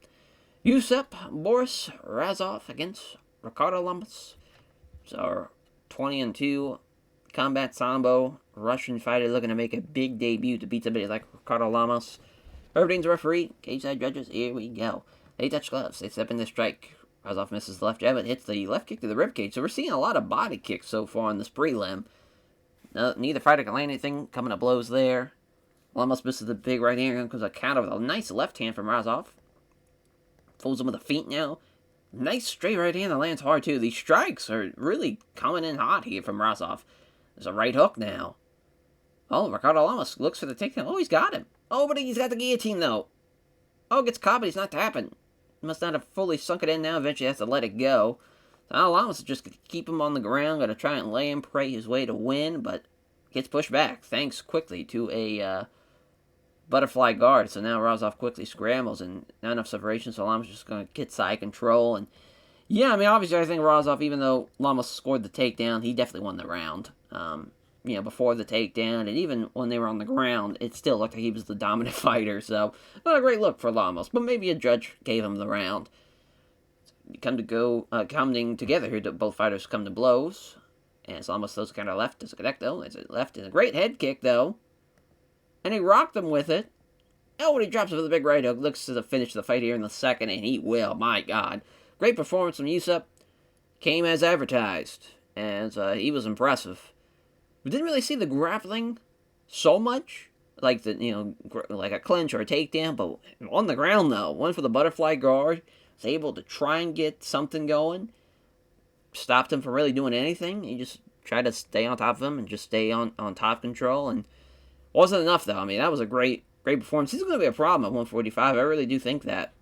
Yusuf Boris Razov against Ricardo Lamas. So 20-2 combat sambo Russian fighter looking to make a big debut to beat somebody like Ricardo Lamas. Everything's referee, cage side judges. Here we go. They touch gloves. They step in the strike. Razov misses the left jab and hits the left kick to the ribcage. So we're seeing a lot of body kicks so far on this prelim. Neither fighter can land anything. Coming to blows there. Lamas misses the big right hand. Comes a counter with a nice left hand from Razov. Folds him with the feet now. Nice straight right hand that lands hard too. These strikes are really coming in hot here from Razov. There's a right hook now. Oh, Ricardo Lamas looks for the takedown. Oh, he's got him. Oh, but he's got the guillotine though. Oh, gets caught, but he's not tapping. Must not have fully sunk it in now. Eventually has to let it go. So Lamas is just going to keep him on the ground. Going to try and lay him, pray his way to win, but gets pushed back. Thanks quickly to a butterfly guard. So now Razov quickly scrambles and not enough separation. So Lamas is just going to get side control. And yeah, I mean, obviously I think Razov, even though Lamas scored the takedown, he definitely won the round. Before the takedown, and even when they were on the ground, it still looked like he was the dominant fighter, so not a great look for Lamas, but maybe a judge gave him the round. Coming together here, both fighters come to blows, and it's almost those kind of left as a connect, though. It's a left and a great head kick, though, and he rocked him with it. Oh, when he drops it with a big right hook, looks to finish the fight here in the second, and he will, my God. Great performance from Yusuf, came as advertised, and he was impressive. We didn't really see the grappling so much, like like a clinch or a takedown, but on the ground though, one for the butterfly guard, was able to try and get something going, stopped him from really doing anything. He just tried to stay on top of him and just stay on top control, and wasn't enough though. I mean, that was a great performance. He's going to be a problem at 145. I really do think that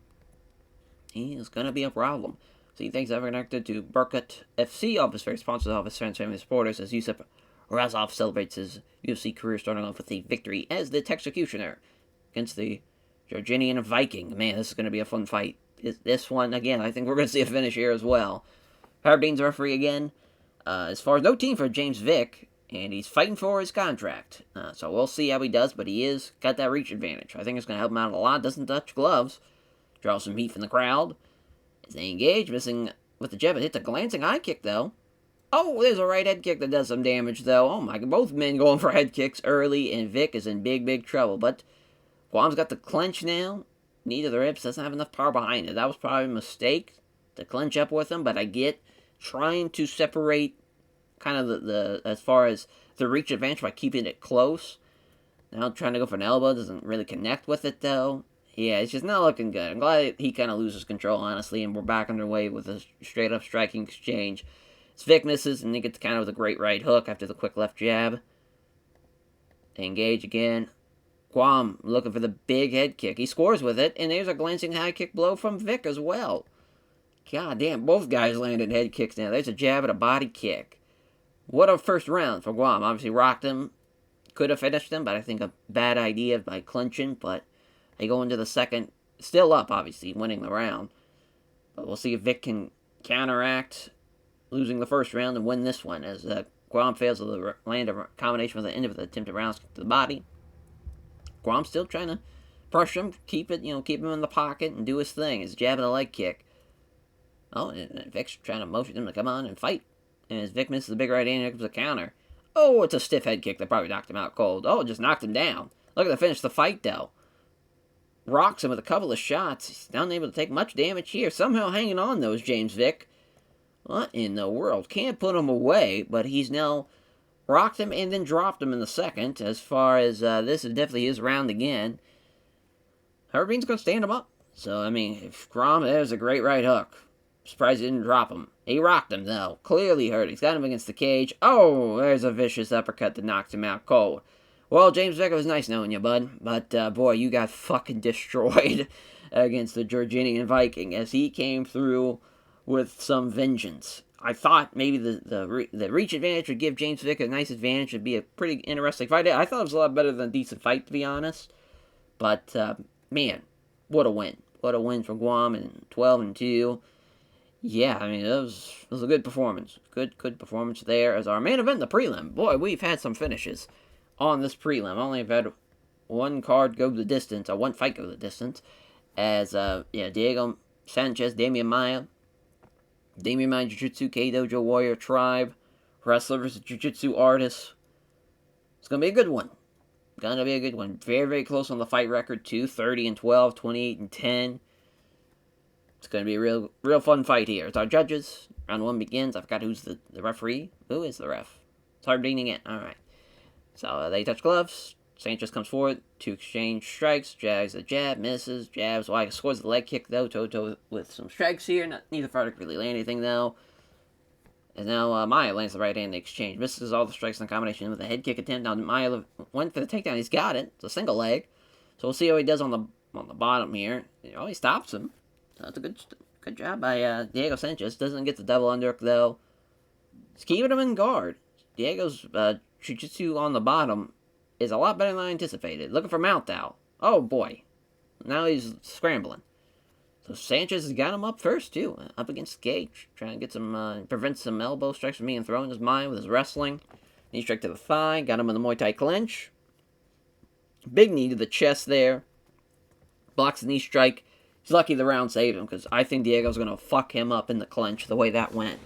he is going to be a problem. So thanks ever connected to Burkut FC office, very sponsors office, fans, family, supporters, as Yusuf Razov celebrates his UFC career, starting off with a victory as the Texecutioner against the Georgian Viking. Man, this is going to be a fun fight. This one, again, I think we're going to see a finish here as well. Parabean's a referee again. As far as no team for James Vick, and he's fighting for his contract. So we'll see how he does, but he is got that reach advantage. I think it's going to help him out a lot. Doesn't touch gloves. Draws some heat from the crowd. As they engage, missing with the jab. It hits a glancing high kick, though. Oh, there's a right head kick that does some damage, though. Oh my, both men going for head kicks early, and Vic is in big, big trouble. But Guam's got the clinch now. Knee to the ribs, doesn't have enough power behind it. That was probably a mistake to clinch up with him, but I get trying to separate kind of the as far as the reach advantage by keeping it close. Now trying to go for an elbow, doesn't really connect with it, though. Yeah, it's just not looking good. I'm glad he kind of loses control, honestly, and we're back underway with a straight-up striking exchange. Vic misses, and he gets kind of the great right hook after the quick left jab. They engage again. Guam looking for the big head kick. He scores with it, and there's a glancing high kick blow from Vic as well. God damn, both guys landed head kicks now. There's a jab and a body kick. What a first round for Guam. Obviously rocked him. Could have finished him, but I think a bad idea by clinching. But they go into the second. Still up, obviously, winning the round. But we'll see if Vic can counteract losing the first round and win this one, as Guam fails to land a combination with the end of the attempted rounds to the body. Guam still trying to pressure him, keep him in the pocket and do his thing. His jab and a leg kick. Oh, and Vic's trying to motion him to come on and fight. And as Vic misses the big right hand, here comes a counter. Oh, it's a stiff head kick that probably knocked him out cold. Oh, it just knocked him down. Look at the finish of the fight, though. Rocks him with a couple of shots. He's not able to take much damage here. Somehow hanging on those, James Vic. What in the world? Can't put him away, but he's now rocked him and then dropped him in the second. As far as this is definitely his round again. Herbean's going to stand him up. So, I mean, if Grom, there's a great right hook. Surprised he didn't drop him. He rocked him, though. Clearly hurt. He's got him against the cage. Oh, there's a vicious uppercut that knocks him out cold. Well, James Vic, it was nice knowing you, bud. But, boy, you got fucking destroyed against the Georgian Viking as he came through with some vengeance. I thought maybe the reach advantage would give James Vic a nice advantage. It'd be a pretty interesting fight. I thought it was a lot better than a decent fight, to be honest. But, man, what a win. What a win for Guam in 12-2. Yeah, I mean, it was a good performance. Good performance there as our main event, the prelim. Boy, we've had some finishes on this prelim. I only have had one card go the distance, or one fight go the distance. As, Diego Sanchez, Damian Maia, Jiu-Jitsu, K-Dojo Warrior Tribe, wrestler versus Jiu-Jitsu artist. It's going to be a good one. Very, very close on the fight record, too. 30-12, 28-10. It's going to be a real fun fight here. It's our judges. Round one begins. I forgot who's the referee. Who is the ref? It's hard reading it. All right. So they touch gloves. Sanchez comes forward to exchange strikes. Jags a jab, misses, jabs. Well, scores the leg kick, though. Toto with some strikes here. Neither fighter really land anything, though. And now Maia lands the right hand in exchange. Misses all the strikes in combination with a head kick attempt. Now Maia went for the takedown. He's got it. It's a single leg. So we'll see how he does on the bottom here. He stops him. So that's a good job by Diego Sanchez. Doesn't get the double underhook, though. He's keeping him in guard. Diego's jiu-jitsu on the bottom is a lot better than I anticipated. Looking for mount out. Oh, boy. Now he's scrambling. So Sanchez has got him up first, too. Up against the cage. Trying to get some, prevent some elbow strikes from being thrown in his mind with his wrestling. Knee strike to the thigh. Got him in the Muay Thai clinch. Big knee to the chest there. Blocks the knee strike. He's lucky the round saved him, because I think Diego's going to fuck him up in the clinch the way that went.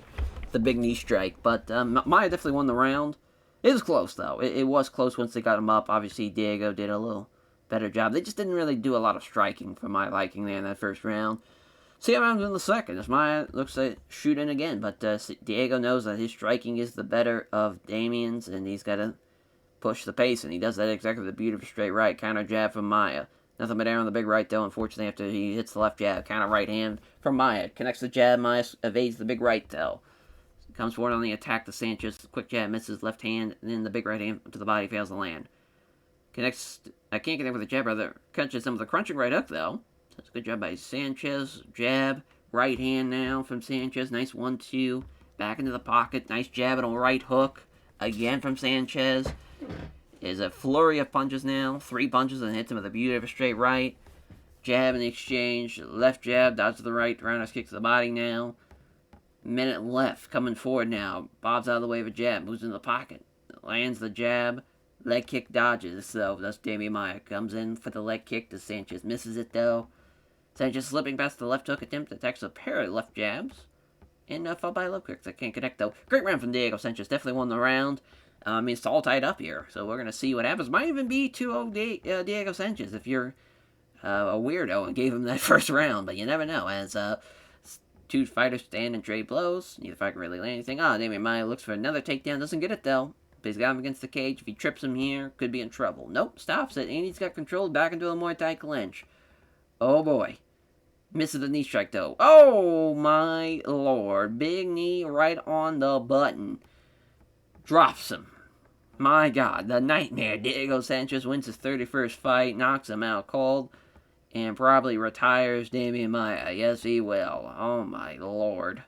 The big knee strike. But Maia definitely won the round. It was close, though. It was close once they got him up. Obviously, Diego did a little better job. They just didn't really do a lot of striking for my liking there in that first round. See how happens in the second. As Maia looks to shoot in again. But Diego knows that his striking is the better of Damian's, and he's got to push the pace, and he does that exactly with a beautiful straight right. Counter jab from Maia. Nothing but air on the big right, though, unfortunately, after he hits the left jab. Counter right hand from Maia. Connects the jab. Maia evades the big right, though. Comes forward on the attack to Sanchez. Quick jab, misses left hand, and then the big right hand to the body, fails to land. I can't connect with the jab, rather. Catches him with a crunching right hook, though. That's a good job by Sanchez. Jab. Right hand now from Sanchez. Nice 1-2. Back into the pocket. Nice jab and a right hook. Again from Sanchez. Is a flurry of punches now. 3 punches and hits him with a beautiful straight right. Jab in the exchange. Left jab. Dodge to the right. Roundhouse kick to the body now. Minute left. Coming forward now. Bob's out of the way of a jab. Moves in the pocket. Lands the jab. Leg kick dodges. So that's Damian Maia. Comes in for the leg kick to Sanchez. Misses it, though. Sanchez slipping past the left hook attempt. Attacks a pair of left jabs. and followed by low kicks. I can't connect, though. Great round from Diego Sanchez. Definitely won the round. It's all tied up here, so we're going to see what happens. Might even be 2-0 Diego Sanchez if you're a weirdo and gave him that first round, but you never know. As two fighters stand and trade blows, neither fighter can really land anything. Damian Maia looks for another takedown, doesn't get it though. But he's got him against the cage. If he trips him here, could be in trouble. Nope, stops it, and he's got controlled back into a Muay Thai clinch. Oh boy. Misses the knee strike though. Oh my lord. Big knee right on the button. Drops him. My God, the nightmare. Diego Sanchez wins his 31st fight, knocks him out cold, and probably retires Damian Maia. Yes, he will. Oh, my Lord.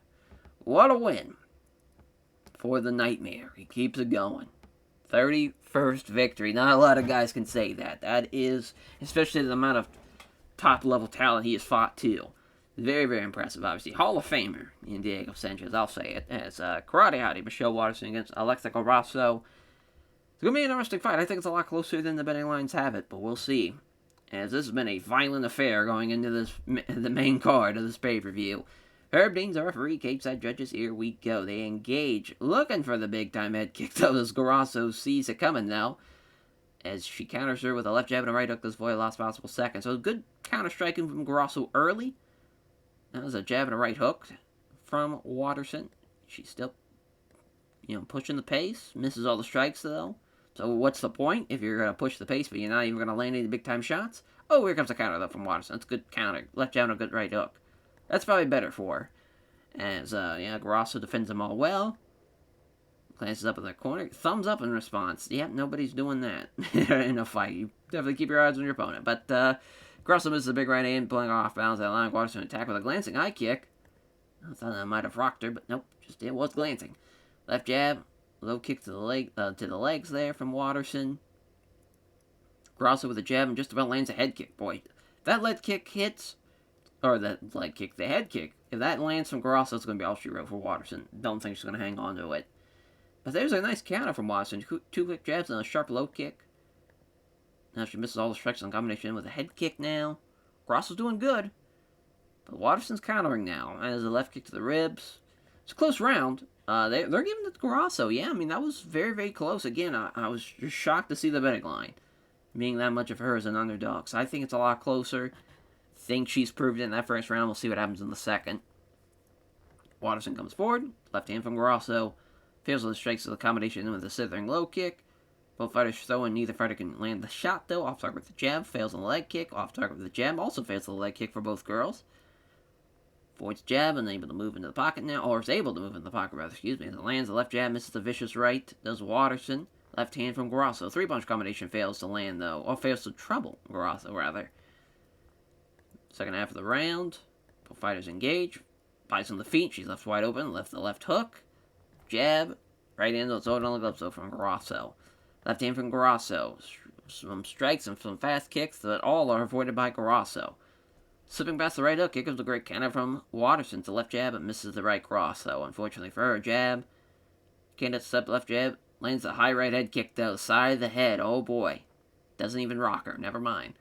What a win for the nightmare. He keeps it going. 31st victory. Not a lot of guys can say that. That is, especially the amount of top-level talent he has fought, too. Very, very impressive, obviously. Hall of Famer in Diego Sanchez, I'll say it. As Karate Hottie, Michelle Waterson against Alexa Grasso. It's going to be an interesting fight. I think it's a lot closer than the betting lines have it, but we'll see. As this has been a violent affair going into the main card of this pay-per-view. Herb Dean's the referee, cage-side judges, here we go. They engage, looking for the big-time head kick, though, as Grasso sees it coming now. As she counters her with a left jab and a right hook, this avoid last possible second. So good counter-striking from Grasso early. That was a jab and a right hook from Waterson. She's still, pushing the pace. Misses all the strikes, though. So what's the point if you're going to push the pace, but you're not even going to land any big-time shots? Oh, here comes a counter, though, from Waterson. That's a good counter. Left jab and a good right hook. That's probably better for her. As, Grasso defends them all well. Glances up in the corner. Thumbs up in response. Yep, nobody's doing that in a fight. You definitely keep your eyes on your opponent. But, Grasso misses a big right hand, pulling off balance that line. Waterson attack with a glancing high kick. I thought that might have rocked her, but nope. Just it was glancing. Left jab. Low kick to the legs there from Waterson. Grasso with a jab and just about lands a head kick. Boy, that leg kick hits, or the head kick, if that lands from Grasso, it's going to be all she wrote for Waterson. Don't think she's going to hang on to it. But there's a nice counter from Waterson. Two quick jabs and a sharp low kick. Now she misses all the strikes in combination with a head kick now. Grasso's doing good. But Waterson's countering now. As a left kick to the ribs. It's a close round. They're giving it to Grasso. Yeah, I mean, that was very, very close. Again, I was just shocked to see the betting line being that much of her as an underdog. So I think it's a lot closer. Think she's proved it in that first round. We'll see what happens in the second. Waterson comes forward. Left hand from Grasso. Fails with the strikes of the combination with a slithering low kick. Both fighters throw and neither fighter can land the shot, though. Off target with the jab. Fails on the leg kick. Off target with the jab. Also fails the leg kick for both girls. Avoids jab and able to move into the pocket now, or is able to move into the pocket, rather, excuse me. As it lands, the left jab misses the vicious right. Does Waterson. Left hand from Grasso. Three-punch combination fails to land, though, or fails to trouble Grasso, rather. Second half of the round. Both fighters engage. Bites on the feet. She's left wide open. Left the left hook. Jab. Right hand, it's on the gloves, though, from Grasso. Left hand from Grasso. Some strikes and some fast kicks that all are avoided by Grasso. Slipping past the right hook, here comes a great counter from Waterson to left jab, but misses the right cross, though. Unfortunately for her, jab. Can't step left jab. Lands a high right head kick, though. Side of the head. Oh, boy. Doesn't even rock her. Never mind.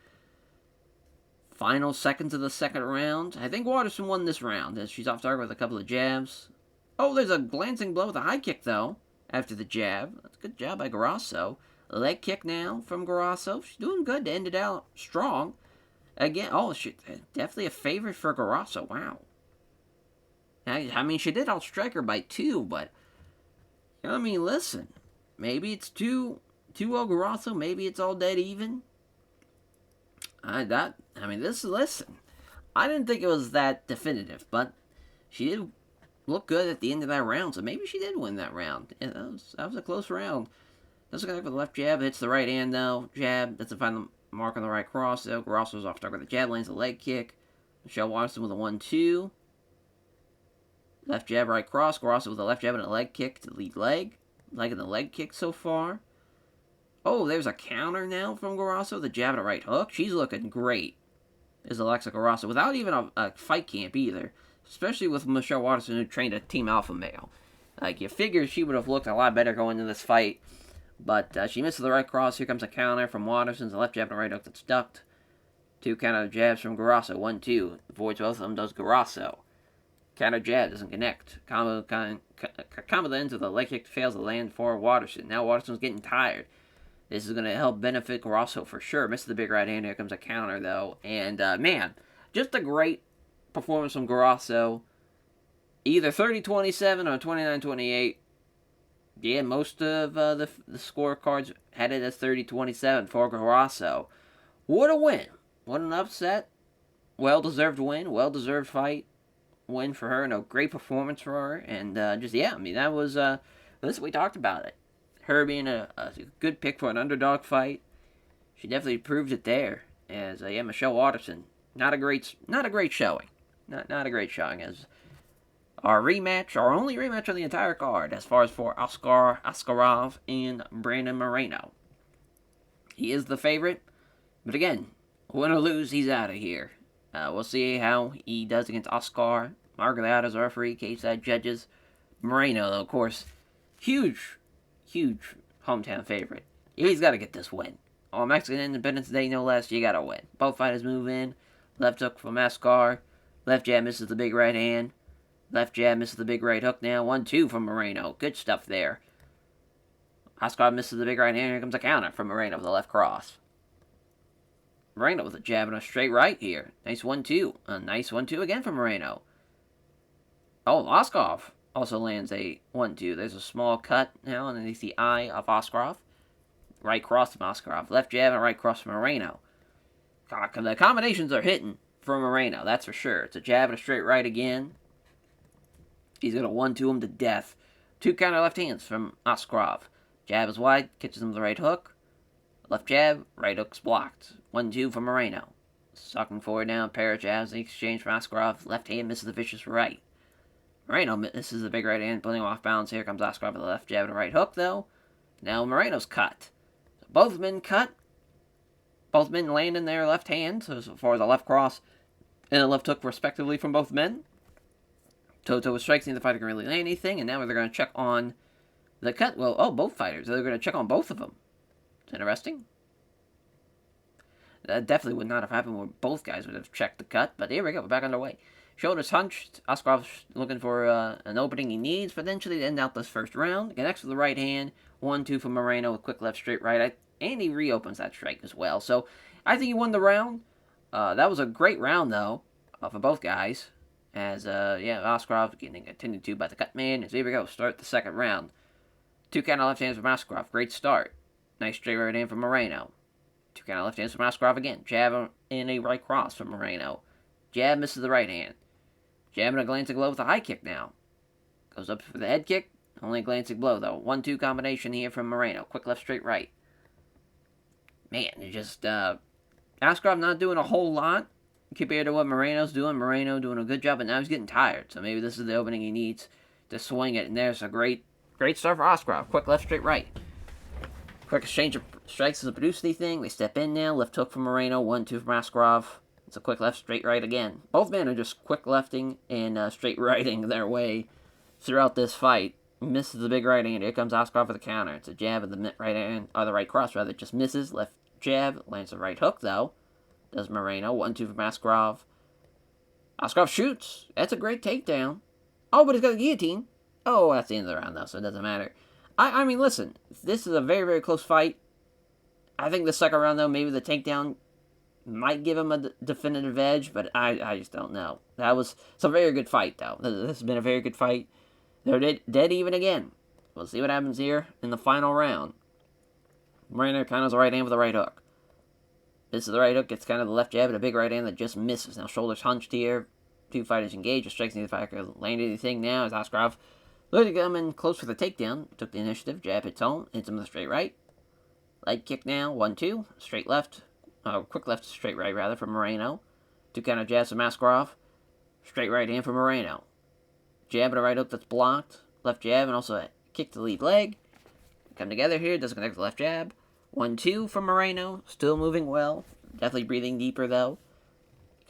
Final seconds of the second round. I think Waterson won this round, as she's off target with a couple of jabs. Oh, there's a glancing blow with a high kick, though, after the jab. That's a good job by Grasso. Leg kick now from Grasso. She's doing good to end it out strong. Again, definitely a favorite for Grasso. Wow. I mean, she did outstrike her by 2, but, listen. Maybe it's 2-0 Grasso. Maybe it's all dead even. Listen. I didn't think it was that definitive, but she did look good at the end of that round, so maybe she did win that round. Yeah, that was a close round. Doesn't connect with the left jab. Hits the right hand, though. Jab. Doesn't find the mark on the right cross, though. Grasso's off target with the jab. Lands a leg kick. Michelle Waterson with a 1-2. Left jab, right cross. Grasso with a left jab and a leg kick to lead leg. Liking the leg kick so far. Oh, there's a counter now from Grasso. The jab and a right hook. She's looking great. Is Alexa Grasso. Without even a fight camp either. Especially with Michelle Waterson, who trained a Team Alpha male. You figure she would have looked a lot better going into this fight. But she misses the right cross. Here comes a counter from Waterson's left jab and a right hook that's ducked. 2 counter jabs from Grasso. 1-2. Avoids both of them, does Grasso. Counter jab doesn't connect. Combo the ends of the leg kick fails to land for Waterson. Now Waterson's getting tired. This is going to help benefit Grasso for sure. Misses the big right hand. Here comes a counter, though. And, man, just a great performance from Grasso. Either 30-27 or 29-28. Yeah, most of the scorecards had it as 30-27 for Grasso. What a win. What an upset. Well-deserved win. Well-deserved fight. Win for her. And a great performance for her. And that was, listen, we talked about it. Her being a good pick for an underdog fight. She definitely proved it there. As, Michelle Waterson. Not a great showing. Not a great showing as our only rematch on the entire card, as far as for Askar Askarov and Brandon Moreno. He is the favorite, but again, win or lose, he's out of here. We'll see how he does against Askar. Margoliata's referee, cage-side judges. Moreno, though, of course, huge hometown favorite. He's got to get this win. On Mexican Independence Day, no less, you got to win. Both fighters move in. Left hook from Askar. Left jab misses the big right hand. Left jab misses the big right hook now. 1-2 from Moreno. Good stuff there. Askar misses the big right hand. Here comes a counter from Moreno with a left cross. Moreno with a jab and a straight right here. Nice 1-2. A nice 1-2 again from Moreno. Oh, Oskar also lands a 1-2. There's a small cut now underneath the eye of Askarov. Right cross from Askarov. Left jab and right cross from Moreno. The combinations are hitting for Moreno, that's for sure. It's a jab and a straight right again. He's going to 1-2 him to death. 2 counter left hands from Askarov. Jab is wide, catches him with the right hook. Left jab, right hook's blocked. 1-2 from Moreno. Sucking forward now, pair of jabs in exchange from Askarov. Left hand misses the vicious right. Moreno misses the big right hand, putting him off balance. Here comes Askarov with a left jab and a right hook, though. Now Moreno's cut. So both men cut. Both men landing their left hand, so as far as a left cross and a left hook, respectively, from both men. Toto with strikes, neither fighter can really land anything, and now they're going to check on the cut. Well, both fighters. They're going to check on both of them. It's interesting. That definitely would not have happened where both guys would have checked the cut, but here we go. We're back underway. Shoulders hunched. Askarov looking for an opening he needs, potentially to end out this first round. Connects with the right hand. 1-2 from Moreno with quick left, straight right. And he reopens that strike as well. So I think he won the round. That was a great round, though, for both guys. As, Askarov getting attended to by the cut man. As here we go, start the second round. 2 counter left hands from Askarov. Great start. Nice straight right hand from Moreno. 2 counter left hands from Askarov again. Jab and a right cross from Moreno. Jab misses the right hand. Jab and a glancing blow with a high kick now. Goes up for the head kick. Only a glancing blow, though. 1-2 combination here from Moreno. Quick left, straight right. Man, it just, Askarov not doing a whole lot compared to what Moreno's doing. Moreno doing a good job, but now he's getting tired. So maybe this is the opening he needs to swing it. And there's a great start for Askarov. Quick left, straight right. Quick exchange of strikes is a Produce thing. They step in now. Left hook from Moreno. 1-2 from Askarov. It's a quick left, straight right again. Both men are just quick lefting and straight righting their way throughout this fight. Misses the big right hand. Here comes Askarov for the counter. It's a jab of the right hand, or the right cross rather. Just misses. Left jab. Lands the right hook though. Does Moreno. 1-2 from Askarov. Askarov shoots. That's a great takedown. Oh, but he's got a guillotine. Oh, that's the end of the round though, so it doesn't matter. I mean, listen. This is a very, very close fight. I think the second round though, maybe the takedown might give him a definitive edge, but I just don't know. That was a very good fight though. This has been a very good fight. They're dead even again. We'll see what happens here in the final round. Moreno counters the right hand with a right hook. This is the right hook. Gets kind of the left jab and a big right hand that just misses. Now shoulders hunched here. 2 fighters engaged. Just strikes neither fighter land anything now as Askarov looking to come in close for the takedown. Took the initiative. Jab hits home. Hits him with a straight right. Leg kick now. 1-2. Straight left. Quick left to straight right rather from Moreno. 2 counter jabs from Askarov. Straight right hand from Moreno. Jab and a right hook that's blocked. Left jab and also a kick to the lead leg. Come together here. Doesn't connect the left jab. 1-2 from Moreno. Still moving well. Definitely breathing deeper though.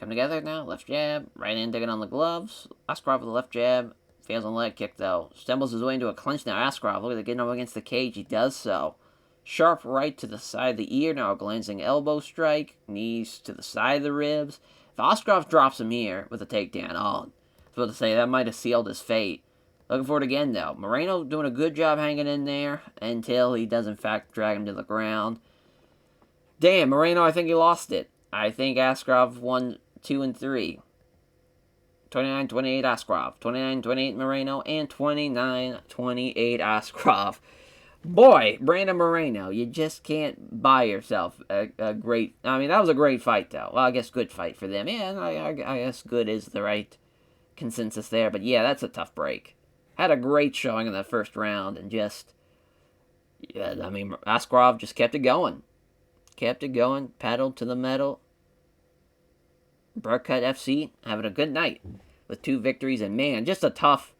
Come together now. Left jab. Right hand digging on the gloves. Askarov with the left jab. Fails on the leg kick though. Stumbles his way into a clinch now. Askarov look at getting up against the cage. He does so. Sharp right to the side of the ear. Now a glancing elbow strike. Knees to the side of the ribs. If Askarov drops him here with a takedown, supposed to say that might have sealed his fate. Looking for it again, though. Moreno doing a good job hanging in there until he does, in fact, drag him to the ground. Damn, Moreno, I think he lost it. I think Askarov won 2 and 3. 29-28 Askarov, 29-28 Moreno, and 29-28 Askarov. Boy, Brandon Moreno, you just can't buy yourself a great... I mean, that was a great fight, though. Well, I guess good fight for them. Yeah, I guess good is the right consensus there. But yeah, that's a tough break. Had a great showing in the first round, and just... Yeah, I mean, Askarov just kept it going. Kept it going, paddled to the metal. Burkut FC having a good night with 2 victories, and man, just a tough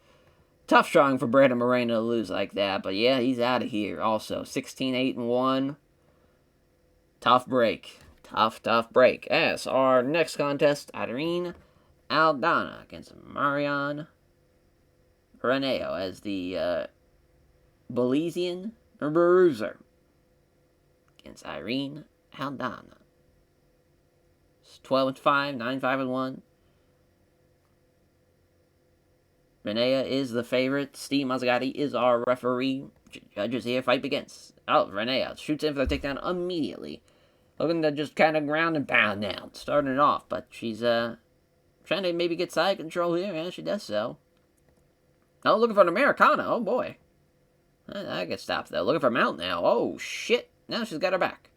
showing for Brandon Moreno to lose like that. But yeah, he's out of here also. 16-8-1. Tough break. Tough break. As our next contest, Irene Aldana against Marion Reneo as the Belizean Bruiser against Irene Aldana. 12-5, 9-5-1. Renea is the favorite. Steve Mazzagatti is our referee. Judges here. Fight begins. Oh, Renea shoots in for the takedown immediately. Looking to just kind of ground and pound now. Starting it off, but she's trying to maybe get side control here, and she does so. Oh, looking for an Americana. Oh, boy. I get stopped, though. Looking for mount now. Oh, shit. Now she's got her back.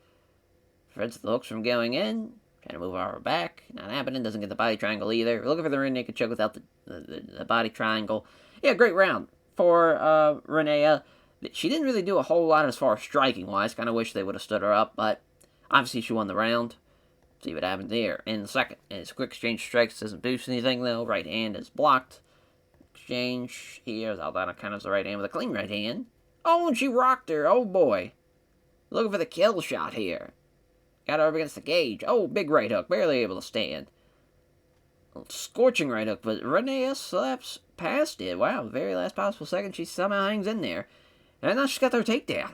Prevents the hooks from going in. Trying to move her back. Not happening. Doesn't get the body triangle either. We're looking for the rear naked choke without the body triangle. Yeah, great round for Renea. She didn't really do a whole lot as far as striking-wise. Kind of wish they would have stood her up, but obviously she won the round. See what happens there. In the second, it's a quick exchange strikes. Doesn't boost anything, though. Right hand is blocked. Exchange here. Aldana kind of has the right hand with a clean right hand. Oh, and she rocked her. Oh, boy. Looking for the kill shot here. Got her up against the cage. Oh, big right hook. Barely able to stand. Scorching right hook, but Renea slaps past it. Wow, very last possible second. She somehow hangs in there. And now she's got her takedown.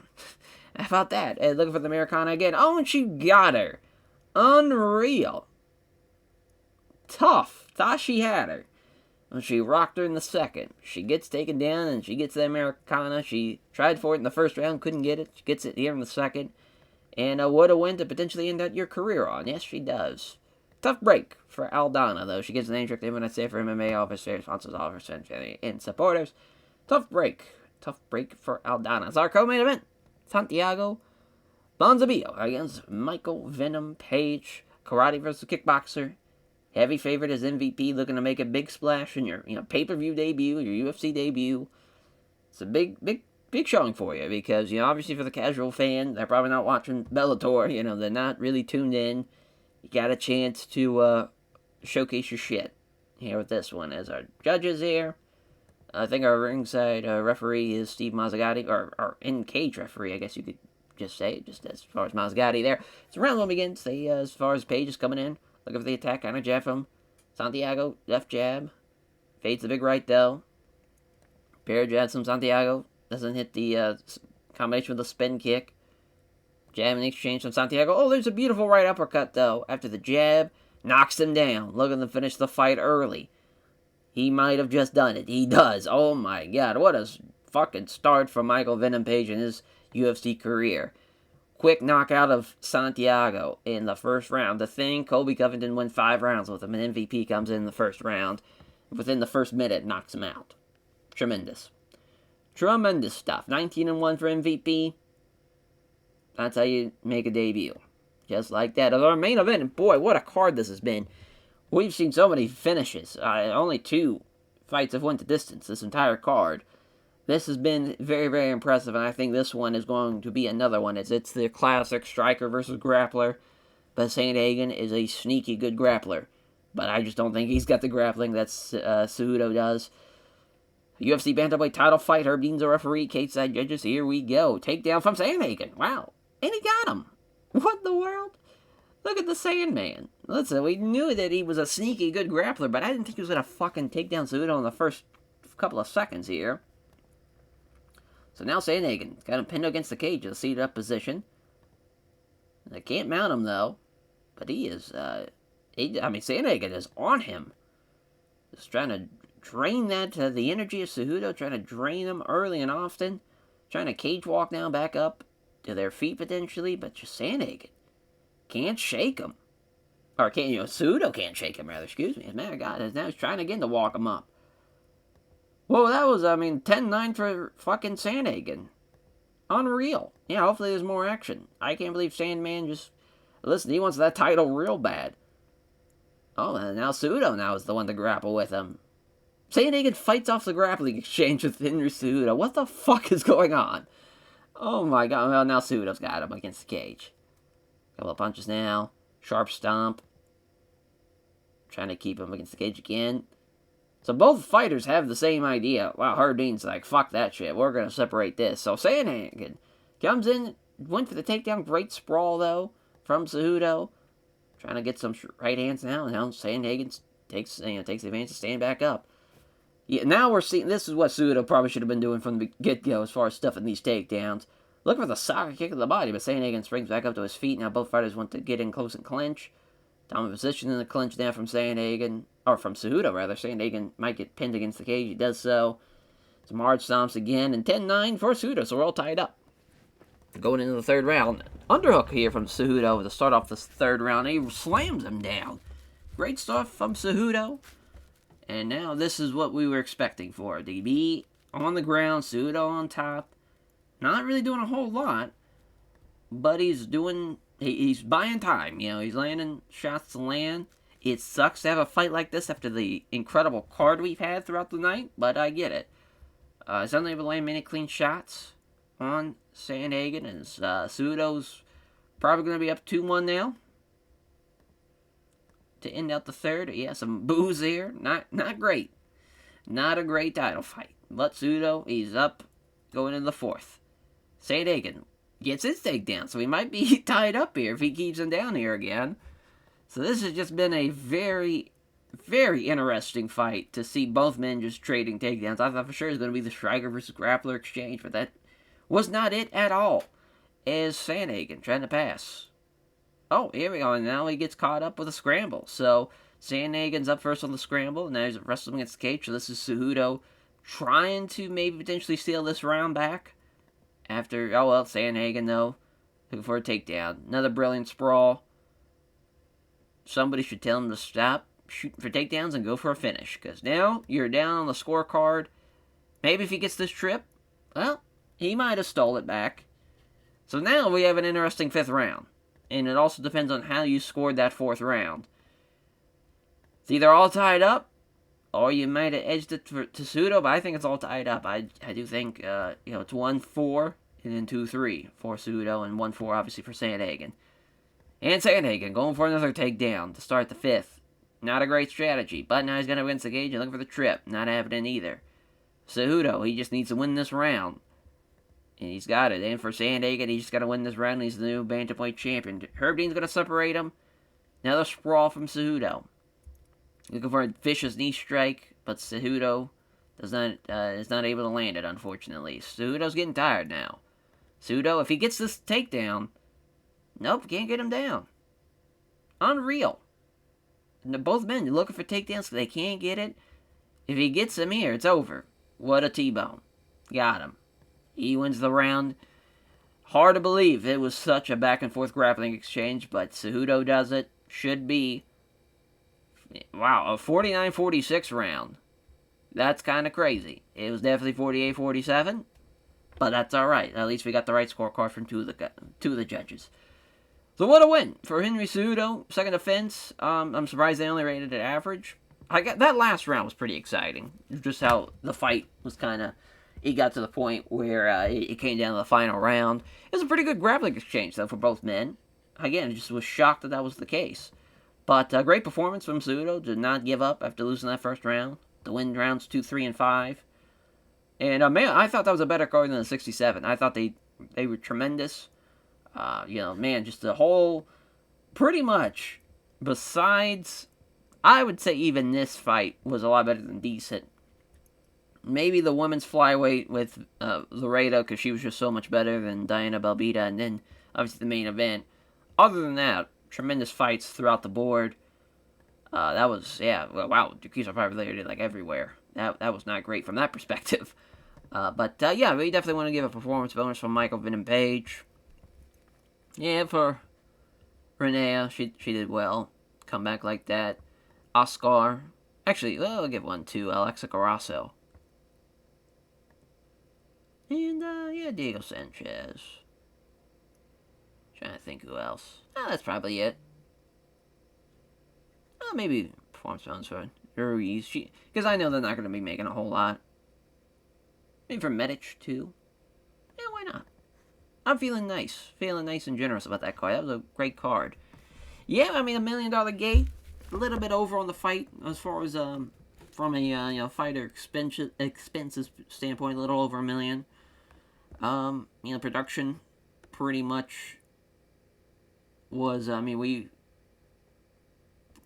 How about that? And looking for the Americana again. Oh, and she got her. Unreal. Tough. Thought she had her. When she rocked her in the second. She gets taken down and she gets the Americana. She tried for it in the first round, couldn't get it. She gets it here in the second. And what a win to potentially end out your career on. Yes, she does. Tough break for Aldana, though. She gets the name trick when I say for MMA, office, sponsors, offers, family, and supporters. Tough break. Tough break for Aldana. It's our co-main event. Santiago Bonzabio against Michael Venom Page. Karate versus kickboxer. Heavy favorite is MVP, looking to make a big splash in your pay-per-view debut, your UFC debut. It's a big showing for you because, obviously for the casual fan, they're probably not watching Bellator. They're not really tuned in. You got a chance to showcase your shit here with this one. As our judges here, I think our ringside referee is Steve Mazzagatti, or in-cage referee, I guess you could just say, just as far as Mazzagatti there. So round one begins. As far as Page is coming in, looking for the attack, kind of jab from Santiago, left jab. Fades the big right, though. Pair of jabs from Santiago. Doesn't hit the combination with the spin kick. Jab in exchange from Santiago. Oh, there's a beautiful right uppercut, though. After the jab, knocks him down. Looking to finish the fight early. He might have just done it. He does. Oh, my God. What a fucking start for Michael Venom Page in his UFC career. Quick knockout of Santiago in the first round. The thing, Colby Covington won 5 rounds with him, and MVP comes in the first round. Within the first minute, knocks him out. Tremendous. Tremendous stuff. 19-1 for MVP. That's how you make a debut. Just like that. Of our main event, and boy, what a card this has been. We've seen so many finishes. Only 2 fights have went the distance this entire card. This has been very, very impressive, and I think this one is going to be another one. It's the classic striker versus grappler. But Sandhagen is a sneaky good grappler. But I just don't think he's got the grappling that Cejudo does. UFC Bantamweight title fight. Herb Dean's a referee. Cage side judges. Here we go. Takedown from Sandhagen. Wow. And he got him. What in the world? Look at the Sandman. Listen, we knew that he was a sneaky good grappler, but I didn't think he was going to fucking take down Cejudo in the first couple of seconds here. So now Sandhagen got him pinned against the cage in a seated up position. They can't mount him, though. But he is, Sandhagen is on him. Just trying to drain the energy of Cejudo, trying to drain them early and often, trying to cage walk now back up to their feet potentially, but just Sandhagen can't shake him. Or can't, Cejudo can't shake him, rather, excuse me. As a matter of God, now he's trying again to walk him up. Well, that was, 10-9 for fucking Sandhagen. Unreal. Yeah, hopefully there's more action. I can't believe Sandman just... Listen, he wants that title real bad. Oh, and now Cejudo now is the one to grapple with him. Sandhagen fights off the grappling exchange with Henry Cejudo. What the fuck is going on? Oh my God. Well, now Cejudo's got him against the cage. Couple of punches now. Sharp stomp. Trying to keep him against the cage again. So both fighters have the same idea. Wow, Hardeen's like, fuck that shit. We're going to separate this. So Sandhagen comes in, went for the takedown. Great sprawl, though, from Cejudo. Trying to get some right hands now. And now Sandhagen takes advantage to stand back up. Yeah, now we're seeing, this is what Cejudo probably should have been doing from the get-go as far as stuffing these takedowns. Looking for the soccer kick of the body, but Sandhagen springs back up to his feet. Now both fighters want to get in close and clinch. Dominant position in the clinch now from Sandhagen, or from Cejudo rather. Sandhagen might get pinned against the cage. He does so. Some hard stomps again, and 10-9 for Cejudo, so we're all tied up. Going into the third round. Underhook here from Cejudo to start off this third round. He slams him down. Great stuff from Cejudo. And now this is what we were expecting for DB on the ground, Cejudo on top. Not really doing a whole lot, but he's buying time. He's landing shots to land. It sucks to have a fight like this after the incredible card we've had throughout the night, but I get it. He's unable to land many clean shots on Sandhagen, and Cejudo's probably going to be up 2-1 now to end out the third. Yeah, some boos here. Not great. Not a great title fight. But Cejudo, he's up going into the fourth. Sandhagen gets his takedown, so he might be tied up here if he keeps him down here again. So this has just been a very, very interesting fight to see both men just trading takedowns. I thought for sure it was going to be the striker versus grappler exchange, but that was not it at all. As Sandhagen trying to pass. Oh, here we go, and now he gets caught up with a scramble. So Sandhagen's up first on the scramble, and now he's wrestling against the cage. So this is Cejudo trying to maybe potentially steal this round back. After, Sandhagen, though, looking for a takedown. Another brilliant sprawl. Somebody should tell him to stop shooting for takedowns and go for a finish. Because now you're down on the scorecard. Maybe if he gets this trip, well, he might have stole it back. So now we have an interesting fifth round. And it also depends on how you scored that fourth round. It's either all tied up, or you might have edged it to Cejudo, but I think it's all tied up. I do think, it's 1-4 and then 2-3 for Cejudo and 1-4 obviously for Sandhagen. And Sandhagen going for another takedown to start the fifth. Not a great strategy, but now he's going to against the cage and looking for the trip. Not happening either. Cejudo, he just needs to win this round. And he's got it. And for Sandhagen, he's just got to win this round. He's the new bantamweight champion. Herb Dean's going to separate him. Another sprawl from Cejudo. Looking for a vicious knee strike, but Cejudo is not able to land it, unfortunately. Cejudo's getting tired now. Cejudo, if he gets this takedown, nope, can't get him down. Unreal. And both men are looking for takedowns, they can't get it. If he gets him here, it's over. What a T-bone. Got him. He wins the round. Hard to believe it was such a back-and-forth grappling exchange, but Cejudo does it. Should be. Wow, a 49-46 round. That's kind of crazy. It was definitely 48-47, but that's alright. At least we got the right scorecard from two of the judges. So what a win for Henry Cejudo. Second offense. I'm surprised they only rated it average. That last round was pretty exciting. Just how the fight was kind of... It got to the point where it came down to the final round. It was a pretty good grappling exchange, though, for both men. Again, I just was shocked that was the case. But great performance from Cejudo. Did not give up after losing that first round. To win rounds 2, 3, and 5. And, man, I thought that was a better card than the 67. I thought they were tremendous. Just the whole... Pretty much, besides... I would say even this fight was a lot better than decent. Maybe the women's flyweight with Laredo, because she was just so much better than Diana Belbita, and then obviously the main event. Other than that, tremendous fights throughout the board. Wow, Jaquiza probably did like everywhere. that was not great from that perspective. But yeah, we definitely want to give a performance bonus from Michael Venom Page. Yeah, for Renea, she did well. Come back like that. Oscar. Actually, I'll give one to Alexa Carasso. And, yeah, Diego Sanchez. Trying to think who else. That's probably it. Maybe performance bonus for Ruiz. Because I know they're not going to be making a whole lot. Maybe for Medic, too. Yeah, why not? I'm feeling nice. Feeling nice and generous about that card. That was a great card. Yeah, I mean, $1 million gate. A little bit over on the fight as far as, from a, fighter expenses standpoint. A little over $1 million. Production pretty much was, we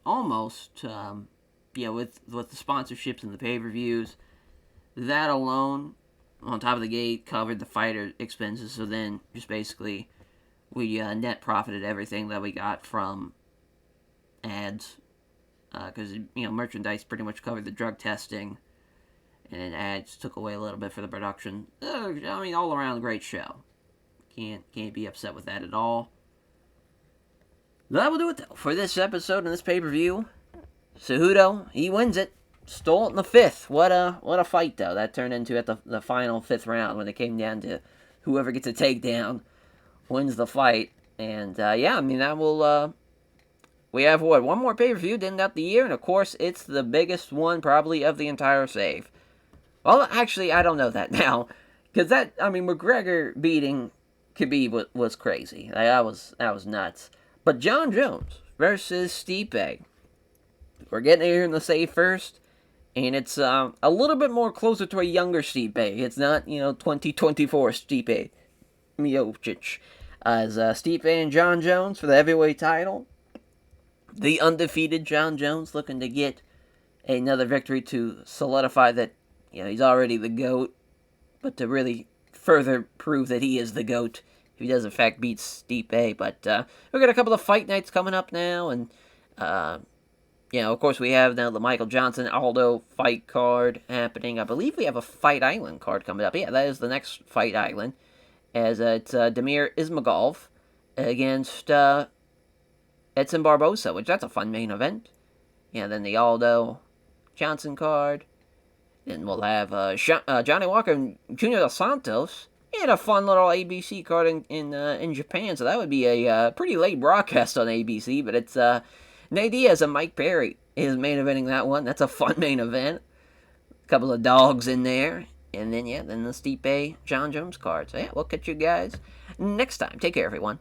almost, with the sponsorships and the pay-per-views, that alone, on top of the gate, covered the fighter expenses, so then just basically we net profited everything that we got from ads, because, merchandise pretty much covered the drug testing, and ads took away a little bit for the production. All around great show. Can't be upset with that at all. That will do it, though, for this episode and this pay-per-view. Cejudo, he wins it. Stole it in the 5th. What a fight, though. That turned into at the final 5th round when it came down to whoever gets a takedown wins the fight. And, that will, we have, one more pay-per-view to end out the year, and, of course, it's the biggest one, probably, of the entire save. Well, actually, I don't know that now. Because McGregor beating Khabib was crazy. That was nuts. But Jon Jones versus Stipe. We're getting here in the save first. And it's a little bit more closer to a younger Stipe. It's not, 2024 Stipe Miocic. As Stipe and Jon Jones for the heavyweight title. The undefeated Jon Jones looking to get another victory to solidify that, he's already the GOAT. But to really further prove that he is the GOAT if he does in fact beat Stipe. But we've got a couple of fight nights coming up now. And, of course, we have now the Michael Johnson-Aldo fight card happening. I believe we have a Fight Island card coming up. Yeah, that is the next Fight Island. As it's Damir Ismagulov against Edson Barbosa, which that's a fun main event. Then the Aldo Johnson card. Then we'll have Johnny Walker and Junior Dos Santos. And a fun little ABC card in Japan. So that would be a pretty late broadcast on ABC. But it's Nate Diaz and Mike Perry is main eventing that one. That's a fun main event. A couple of dogs in there. And then, then the Stipe Jon Jones card. So, we'll catch you guys next time. Take care, everyone.